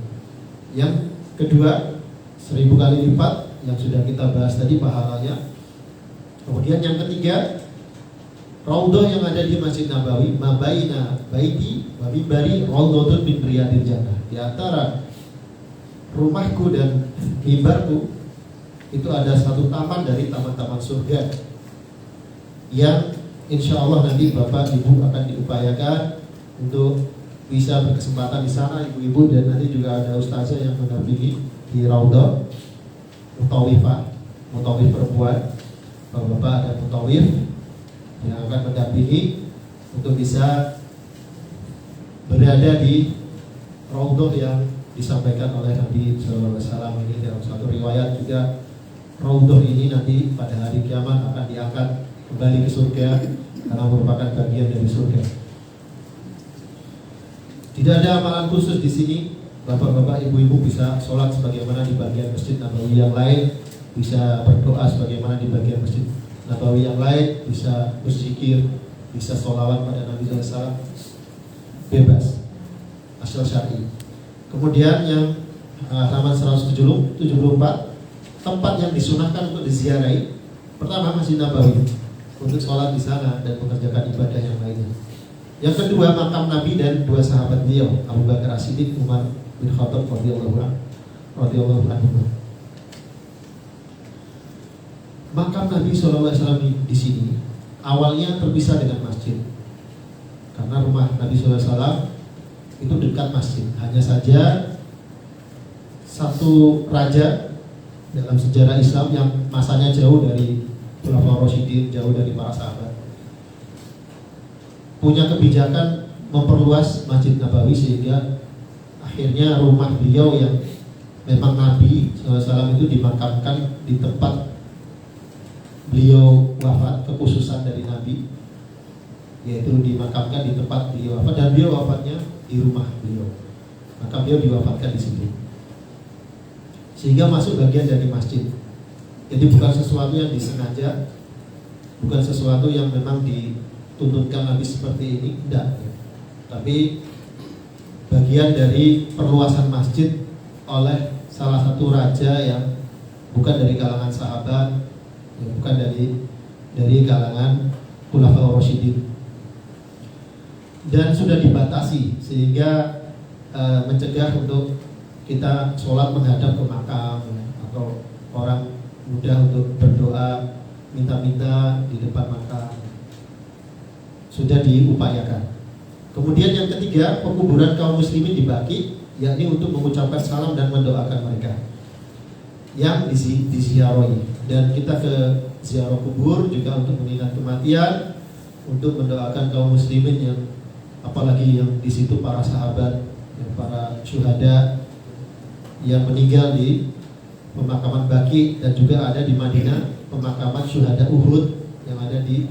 Yang kedua, 1000 kali lipat yang sudah kita bahas tadi pahalanya. Kemudian yang ketiga, Raudhah yang ada di Masjid Nabawi, mabaina baiti wa mimbari raudhatun min riyadil jannah. Di antara rumahku dan mimbarku itu ada satu taman dari taman-taman surga, yang insya Allah nanti Bapak Ibu akan diupayakan untuk bisa berkesempatan di sana, ibu-ibu, dan nanti juga ada ustazah yang mendampingi di Raudhah, mutawif perempuan, Bapak ada mutawif yang akan mendampingi untuk bisa berada di Raudhah yang disampaikan oleh Nabi SAW ini. Dalam satu riwayat juga, Raudhah ini nanti pada hari kiamat akan diangkat kembali ke surga karena merupakan bagian dari surga. Tidak ada amalan khusus di sini bapak-bapak, ibu-ibu bisa sholat sebagaimana di bagian Masjid Nabawi yang lain, bisa berdoa sebagaimana di bagian Masjid Nabawi yang lain, bisa berzikir, bisa sholawat pada Nabi SAW, bebas, asal syar'i. Kemudian yang halaman 174, tempat yang disunahkan untuk diziarahi, pertama Masjid Nabawi untuk sholat di sana dan mengerjakan ibadah yang lainnya. Yang kedua, makam Nabi dan dua sahabat beliau, Abu Bakar As-Siddiq, Umar bin Khattab radhiyallahu anhu. Makam Nabi SAW di sini awalnya terpisah dengan masjid, karena rumah Nabi SAW itu dekat masjid. Hanya saja satu raja dalam sejarah Islam yang masanya jauh dari Khulafaur Rasyidin, jauh dari para sahabat, punya kebijakan memperluas Masjid Nabawi, sehingga akhirnya rumah beliau yang memang Nabi SAW itu dimakamkan di tempat beliau wafat, kekhususan dari Nabi, yaitu dimakamkan di tempat beliau wafat, dan beliau wafatnya di rumah beliau, maka beliau diwafatkan di situ, sehingga masuk bagian dari masjid. Jadi bukan sesuatu yang disengaja, bukan sesuatu yang memang dituntutkan Nabi seperti ini, tidak, tapi bagian dari perluasan masjid oleh salah satu raja yang bukan dari kalangan sahabat, bukan dari kalangan Khulafaur Rasyidin, dan sudah dibatasi sehingga mencegah untuk kita sholat menghadap ke makam, atau orang mudah untuk berdoa minta-minta di depan makam, sudah diupayakan. Kemudian yang ketiga, pekuburan kaum muslimin di Baqi, yakni untuk mengucapkan salam dan mendoakan mereka yang diziarahi. Dan kita ke ziarah kubur juga untuk mengingat kematian, untuk mendoakan kaum muslimin yang apalagi yang di situ para sahabat, yang para syuhada yang meninggal di pemakaman Baqi, dan juga ada di Madinah pemakaman syuhada Uhud yang ada di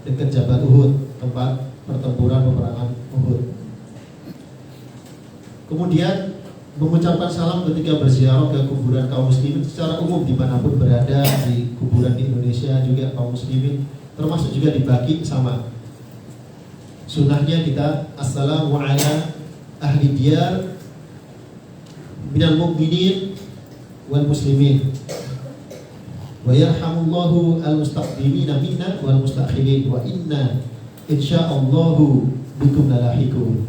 dekat Jabal Uhud, tempat pertempuran peperangan Uhud. Kemudian mengucapkan salam ketika berziarah ke kuburan kaum muslimin secara umum dimanapun berada, di kuburan di Indonesia juga kaum muslimin, termasuk juga di Baqi sama. Sunnahnya kita assalamu ala ahli diyar minal mu'minin wal muslimin wa yarhamullahu al-mustaqdimina minna wal mustakhirin wa inna insyaallahu bikum lalahikum.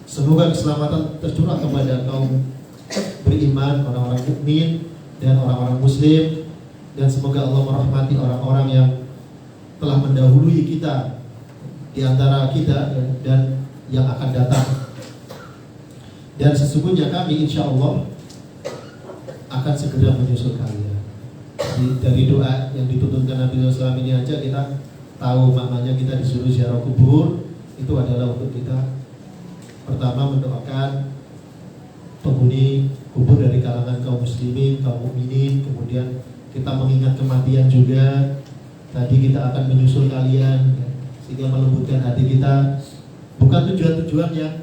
Semoga keselamatan tercurah kepada kaum beriman, orang-orang mukmin dan orang-orang muslim, dan semoga Allah merahmati orang-orang yang telah mendahului kita di antara kita dan yang akan datang. Dan sesungguhnya kami insya Allah akan segera menyusul kalian. Dari doa yang dituntunkan Nabi SAW ini aja kita tahu maknanya. Kita disuruh ziarah kubur, itu adalah untuk kita pertama mendoakan penghuni kubur dari kalangan kaum muslimin, kaum mukminin. Kemudian kita mengingat kematian juga. Tadi kita akan menyusul kalian, sehingga melembutkan hati kita. Bukan tujuan-tujuan yang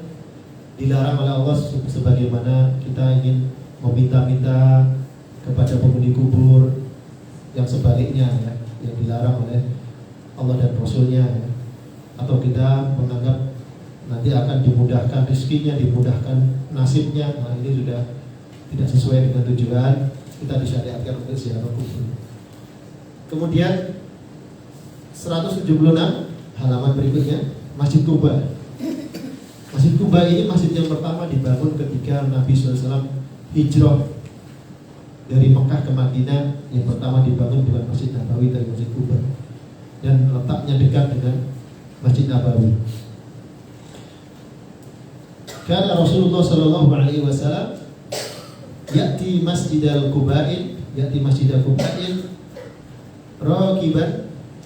dilarang oleh Allah, sebagaimana kita ingin meminta-minta kepada penghuni kubur, yang sebaliknya ya, yang dilarang oleh Allah dan Rasulnya ya. Atau kita menganggap nanti akan dimudahkan rezekinya, dimudahkan nasibnya. Nah, ini sudah tidak sesuai dengan tujuan kita disyariatkan untuk ziarah kubur. Kemudian 176 halaman berikutnya, Masjid Quba. Masjid Quba ini masjid yang pertama dibangun ketika Nabi SAW hijrah dari Mekah ke Madinah. Yang pertama dibangun bukan Masjid Nabawi, tapi Masjid Quba, dan letaknya dekat dengan Masjid Nabawi. Karena Rasulullah SAW ya'ti Masjidal Quba'in, rakiban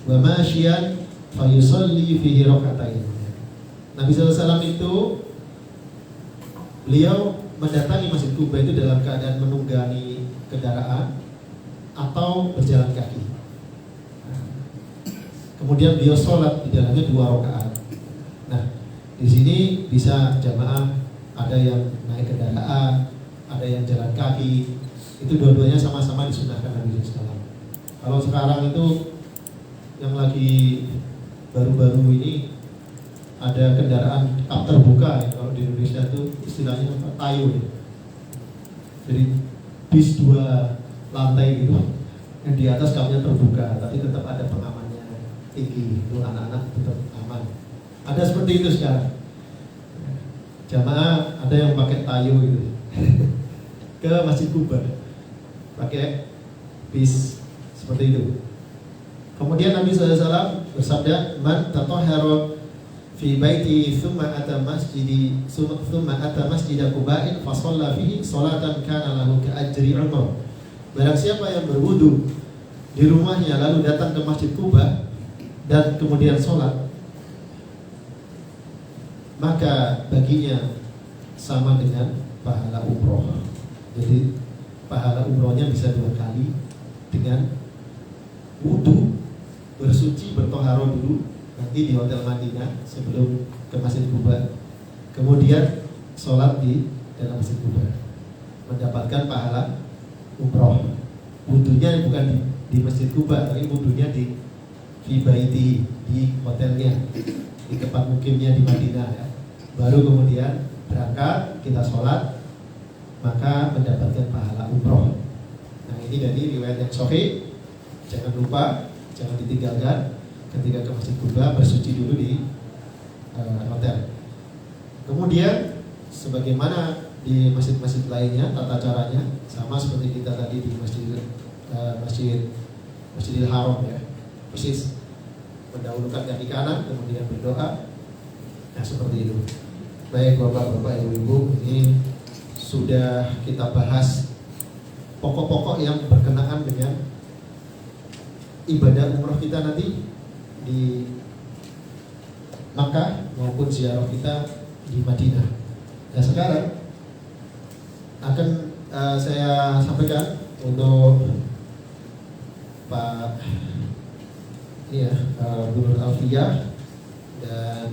wa masyian fayusalli fihi raka'atain. Nabi SAW itu beliau mendatangi Masjid Quba itu dalam keadaan menunggangi kendaraan atau berjalan kaki. Kemudian beliau sholat di dalamnya 2 rakaat. Nah, di sini bisa jamaah ada yang naik kendaraan, ada yang jalan kaki. Itu dua-duanya sama-sama disunahkan Nabi SAW. Kalau sekarang itu yang lagi baru-baru ini ada kendaraan kap terbuka ya. Kalau di Indonesia itu istilahnya apa? Tayo ya. Jadi bis 2 lantai gitu, yang di atas kapnya terbuka, tapi tetap ada pengamannya tinggi, itu anak-anak tetap aman. Ada seperti itu sekarang. Jamaah ada yang pakai tayo gitu ke Masjid Kuba, pakai bis seperti itu. Kemudian Nabi SAW bersabda, "Man tatahhara fi baiti thumma ata masjid Quba'in fa shalla fihi salatan kana lahu ka ajri umrah." Barang siapa yang berwudu di rumahnya lalu datang ke Masjid Quba dan kemudian sholat, maka baginya sama dengan pahala umroh. Jadi pahala umrohnya bisa 2 kali dengan wudu, bersuci, bertoharo dulu nanti di Hotel Madinah sebelum ke Masjid Quba, kemudian sholat di dalam Masjid Quba, mendapatkan pahala umroh. Wudunya bukan di Masjid Quba, tapi wudunya di baiti, di hotelnya, di tempat mukimnya di Madinah ya. Baru kemudian berangkat, kita sholat, maka mendapatkan pahala umroh. Nah, ini dari riwayat yang sahih. Jangan lupa, jangan ditinggalkan ketika ke Masjid Quba, bersuci dulu di hotel. Kemudian sebagaimana di masjid-masjid lainnya, tata caranya sama seperti kita tadi di Masjidil Haram ya. Persis, mendahulukan kaki kanan, kemudian berdoa. Nah, seperti itu. Baik Bapak-bapak, Ibu-ibu, ini sudah kita bahas pokok-pokok yang berkenaan dengan ibadah umroh kita nanti di Makkah maupun ziarah kita di Madinah. Nah, sekarang akan saya sampaikan untuk Pak Gubernur Alfiyah dan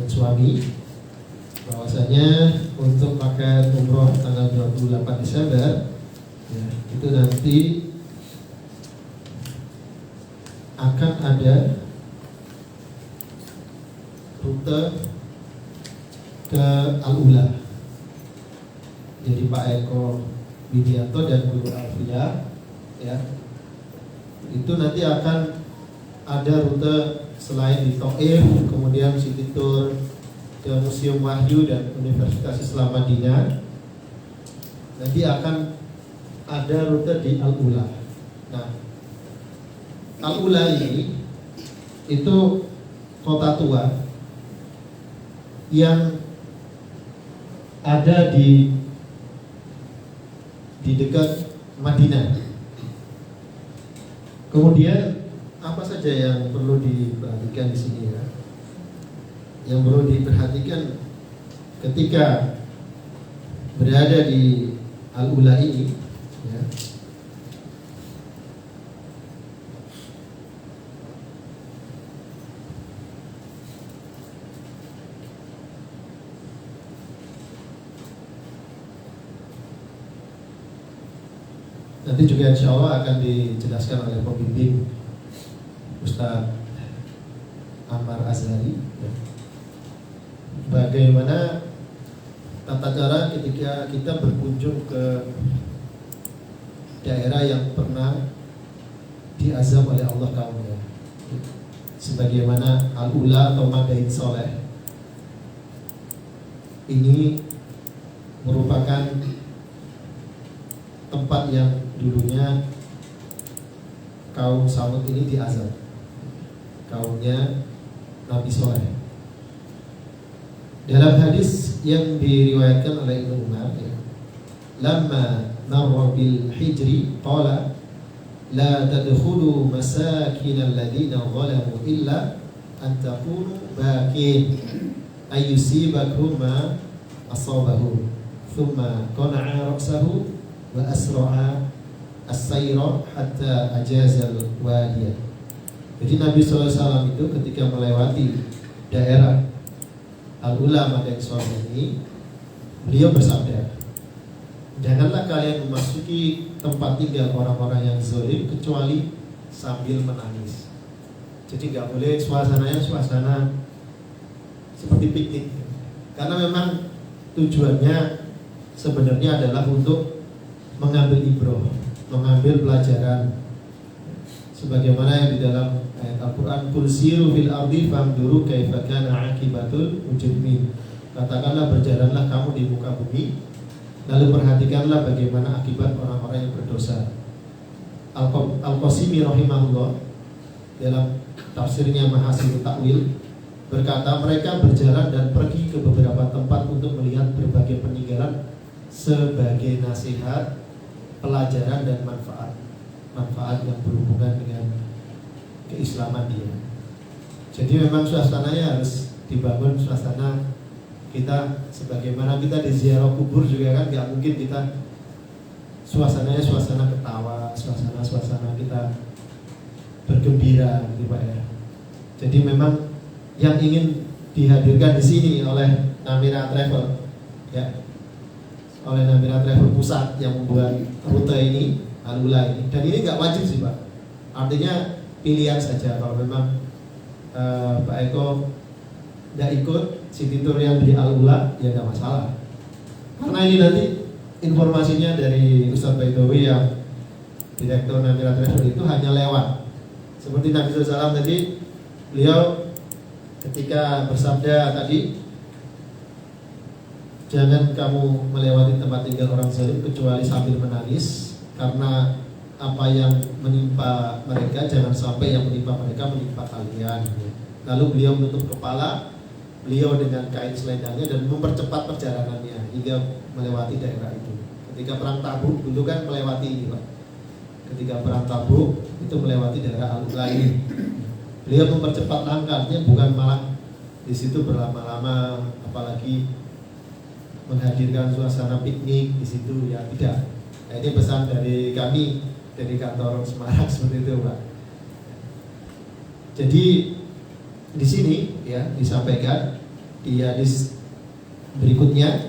suami, bahwasanya untuk paket umroh tanggal 28 Desember ya, itu nanti akan ada rute ke Al-Ula. Jadi Pak Eko Widianto dan Guru Alfiyah ya, itu nanti akan ada rute selain di Taif, kemudian City Tour ke Museum Wahyu dan Universitas Islam Madinah. Nanti akan ada rute di Al-Ula. Nah, Al-Ula ini itu kota tua yang ada di dekat Madinah. Kemudian apa saja yang perlu diperhatikan di sini ya? Yang perlu diperhatikan ketika berada di Al-Ula ini ya. Nanti juga insya Allah akan dijelaskan oleh pembimbing Ustaz Ammar Azhari ya, bagaimana tata cara ketika kita berkunjung ke daerah yang pernah diazab oleh Allah kaumnya, sebagaimana Al-Ula atau Madain Soleh ini merupakan tempat yang dulunya kaum Samud ini diazab, kaumnya Nabi Soleh. Dalam hadis yang diriwayatkan oleh Ibnu Umar ya, lamma marra bil hijri qala la tadkhulu masakin alladhina zalamu illa an takunu bakin ay yusibakum ma asabahu thumma qana'a ra'sahu wa asra'a as-sayra hatta ajazal wadiya. Jadi Nabi SAW itu ketika melewati daerah Al-Ula Madain Soleh ini, beliau bersabda, janganlah kalian memasuki tempat tinggal orang-orang yang zalim kecuali sambil menangis. Jadi nggak boleh suasananya suasana seperti piknik, karena memang tujuannya sebenarnya adalah untuk mengambil ibroh, mengambil pelajaran, sebagaimana yang di dalam ayat Al-Quran, Qul siru fil ardi fanzuru kaifa kana aqibatul mujrimin. Katakanlah, berjalanlah kamu di muka bumi, lalu perhatikanlah bagaimana akibat orang-orang yang berdosa. Al-Qasimi rahimahullah dalam tafsirnya Mahasin Ta'wil berkata, mereka berjalan dan pergi ke beberapa tempat untuk melihat berbagai peninggalan sebagai nasihat, pelajaran dan manfaat yang berhubungan dengan keislaman dia. Jadi memang suasananya harus dibangun, suasana kita sebagaimana kita di ziarah kubur juga kan, nggak mungkin kita suasananya suasana ketawa, suasana kita bergembira gitu Pak ya. Jadi memang yang ingin dihadirkan di sini oleh Namira Travel ya, oleh Namira Travel Pusat yang membuat rute ini, Al-Ula ini, dan ini nggak wajib sih Pak, artinya pilihan saja. Kalau memang Pak Eko nggak ikut city tour yang di Al-Ula ya nggak masalah, karena ini nanti informasinya dari Ustadz Baidowi yang Direktur Namira Travel itu hanya lewat. Seperti Nabi SAW tadi, beliau ketika bersabda tadi, jangan kamu melewati tempat tinggal orang zalim kecuali sambil menangis, karena apa yang menimpa mereka jangan sampai yang menimpa mereka menimpa kalian. Lalu beliau menutup kepala beliau dengan kain selendangnya dan mempercepat perjalanannya hingga melewati daerah itu. Ketika perang Tabuk dulu kan melewati ini Pak. Ketika perang Tabuk itu melewati daerah Al-Ula ini. Beliau mempercepat langkahnya, bukan malah di situ berlama-lama, apalagi menghadirkan suasana piknik di situ ya, tidak. Nah, ini pesan dari kami dari kantor Semarang seperti itu Pak. Jadi di sini ya disampaikan di hadis berikutnya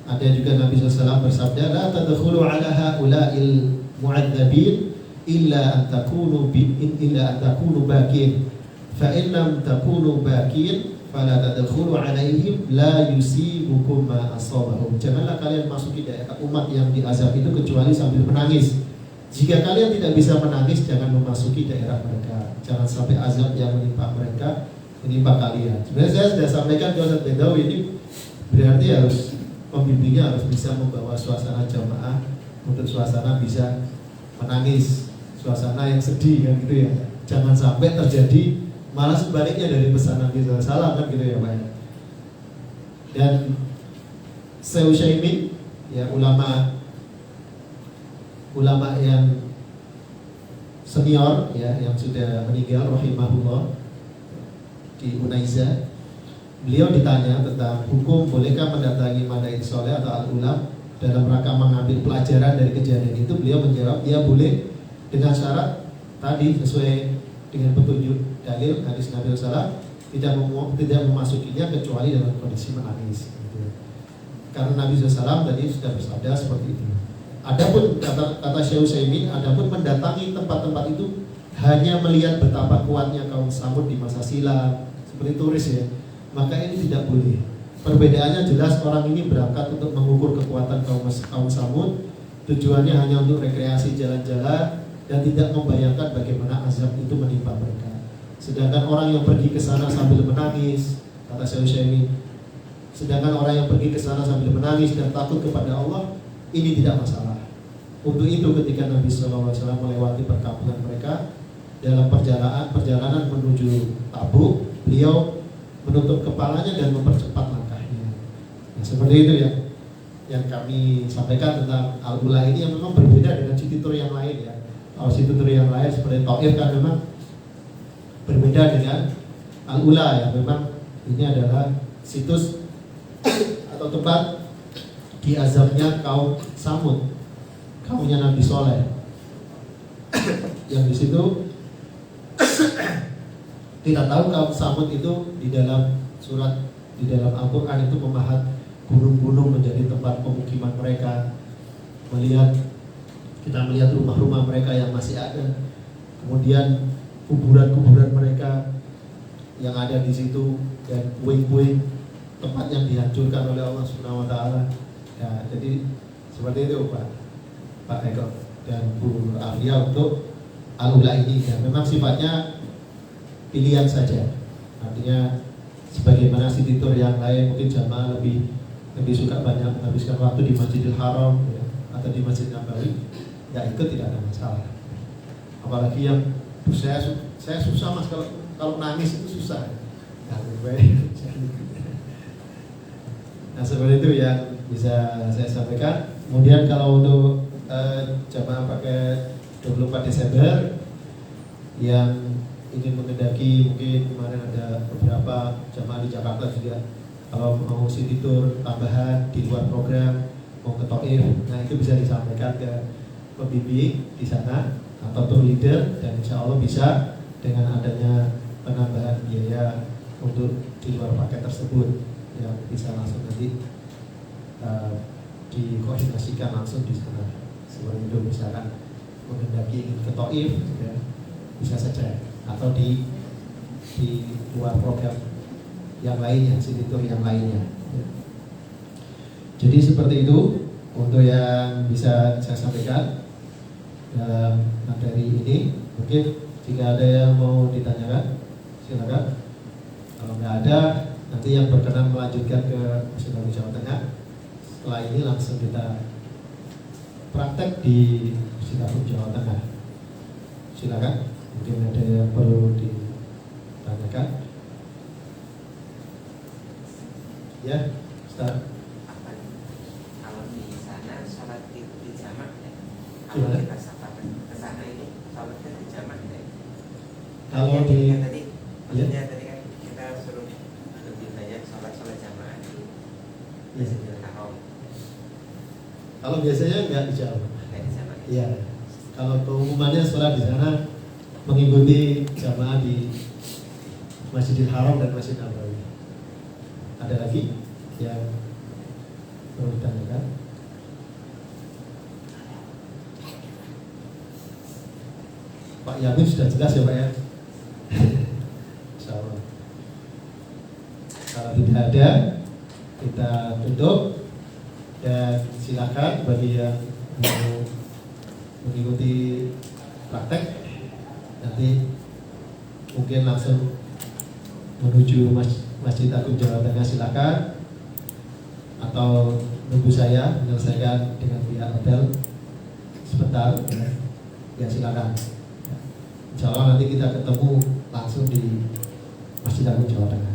ada juga Nabi SAW bersabda, la tadkhulu ala haula'il mu'adzabin illa an takunu bakin fa in lam takunu bakin fala tadkhulu alaihim la yusibukum ma asabahum. Janganlah kalian masuki daerah umat yang diazab itu kecuali sambil menangis. Jika kalian tidak bisa menangis, jangan memasuki daerah mereka. Jangan sampai azab yang menimpa mereka menimpa kalian. Sebenarnya saya sudah sampaikan ke Ustadz Bedawi, ini berarti harus pembimbingnya harus bisa membawa suasana jamaah untuk suasana bisa menangis, suasana yang sedih kan gitu ya. Jangan sampai terjadi malah sebaliknya dari pesan Nabi SAW kan gitu ya Pak. Dan Syekh Utsaimin ya, ulama yang senior ya, yang sudah meninggal rahimahullah di Unaiza, beliau ditanya tentang hukum bolehkah mendatangi Madain Soleh atau Al-Ula dalam rangka mengambil pelajaran dari kejadian itu. Beliau menjawab, ya boleh dengan syarat tadi sesuai dengan petunjuk dalil hadis Nabi SAW, tidak memasukinya kecuali dalam kondisi menangis gitu. Karena Nabi SAW tadi sudah bersabda seperti itu. Adapun kata Syekh Utsaimin, adapun mendatangi tempat-tempat itu hanya melihat betapa kuatnya kaum Samud di masa silam, seperti turis ya, maka ini tidak boleh. Perbedaannya jelas, orang ini berangkat untuk mengukur kekuatan kaum Samud, tujuannya hanya untuk rekreasi jalan-jalan dan tidak membayangkan bagaimana azab itu menimpa mereka. Sedangkan orang yang pergi ke sana sambil menangis, kata Syekh Utsaimin, sedangkan orang yang pergi ke sana sambil menangis dan takut kepada Allah, ini tidak masalah. Untuk itu ketika Nabi SAW melewati perkampungan mereka dalam perjalanan menuju Tabuk, beliau menutup kepalanya dan mempercepat langkahnya. Nah, seperti itu ya yang kami sampaikan tentang Al-Ula ini, yang memang berbeda dengan city tour yang lain ya. Kalau city tour yang lain seperti Taif kan memang berbeda dengan Al-Ula ya. Memang ini adalah situs atau tempat diazabnya kaum Samud, kaumnya Nabi Soleh, yang di situ kita tahu kaum Samud itu di dalam surat di dalam Al-Quran itu memahat gunung-gunung menjadi tempat pemukiman mereka, kita melihat rumah-rumah mereka yang masih ada, kemudian kuburan-kuburan mereka yang ada di situ, dan puing-puing tempat yang dihancurkan oleh Allah Subhanahu Wa Taala. Ya, jadi seperti itu Pak Eko dan Bu Arya untuk Al-Ula ini. Dan memang sifatnya pilihan saja. Artinya sebagaimana city tour yang lain, mungkin jamaah lebih suka banyak menghabiskan waktu di Masjidil Haram ya, atau di Masjid Nabawi, ya itu tidak ada masalah. Apalagi yang saya susah mas kalau nangis itu susah. Nah seperti itu yang bisa saya sampaikan. Kemudian kalau untuk jamaah pakai 24 Desember yang ingin mengendaki, mungkin kemarin ada beberapa jamaah di Jakarta juga, kalau mau city tour tambahan di luar program, mau ke Taif, nah itu bisa disampaikan ke pembimbing di sana atau tour leader, dan insya Allah bisa dengan adanya penambahan biaya untuk di luar paket tersebut yang bisa langsung nanti dikoordinasikan langsung di sana. Seperti itu, misalkan mengendaki ingin ke Taif ya, bisa saja, atau di luar program yang lainnya, city tour yang lainnya. Jadi seperti itu untuk yang bisa saya sampaikan dalam materi ini. Mungkin jika ada yang mau ditanyakan, silakan. Kalau nggak ada, nanti yang berkenan melanjutkan ke Muslimawi Jawa Tengah. Setelah ini langsung kita praktek di Muslimawi Jawa Tengah. Silakan. Mungkin ada yang perlu ditanyakan. Ya, Ustaz. Kalau di sana sholat di jamak ya? Kalau Gimana? kita sampai ke sana ini sholatnya di jamak ya? Kalau ya, di tadi, maksudnya tadi kan kita suruh lebih banyak sholat jamaah di Masjidil Haram. Kalau biasanya nggak di jamak. Nggak di jamak. Iya. Kalau keumumannya sholat di sana mengikuti jamaah di Masjidil Haram dan Masjid Nabawi. Ada lagi yang perlu ditanyakan? Pak Yamin sudah jelas ya Pak ya? Insya Allah. Kalau tidak ada, kita tutup dan silakan bagi yang mau mengikuti praktek, nanti mungkin langsung menuju Masjid Agung Jawa Tengah silakan, atau nunggu saya menyelesaikan dengan pihak hotel sebentar ya silakan. Insya Allah nanti kita ketemu langsung di Masjid Agung Jawa Tengah.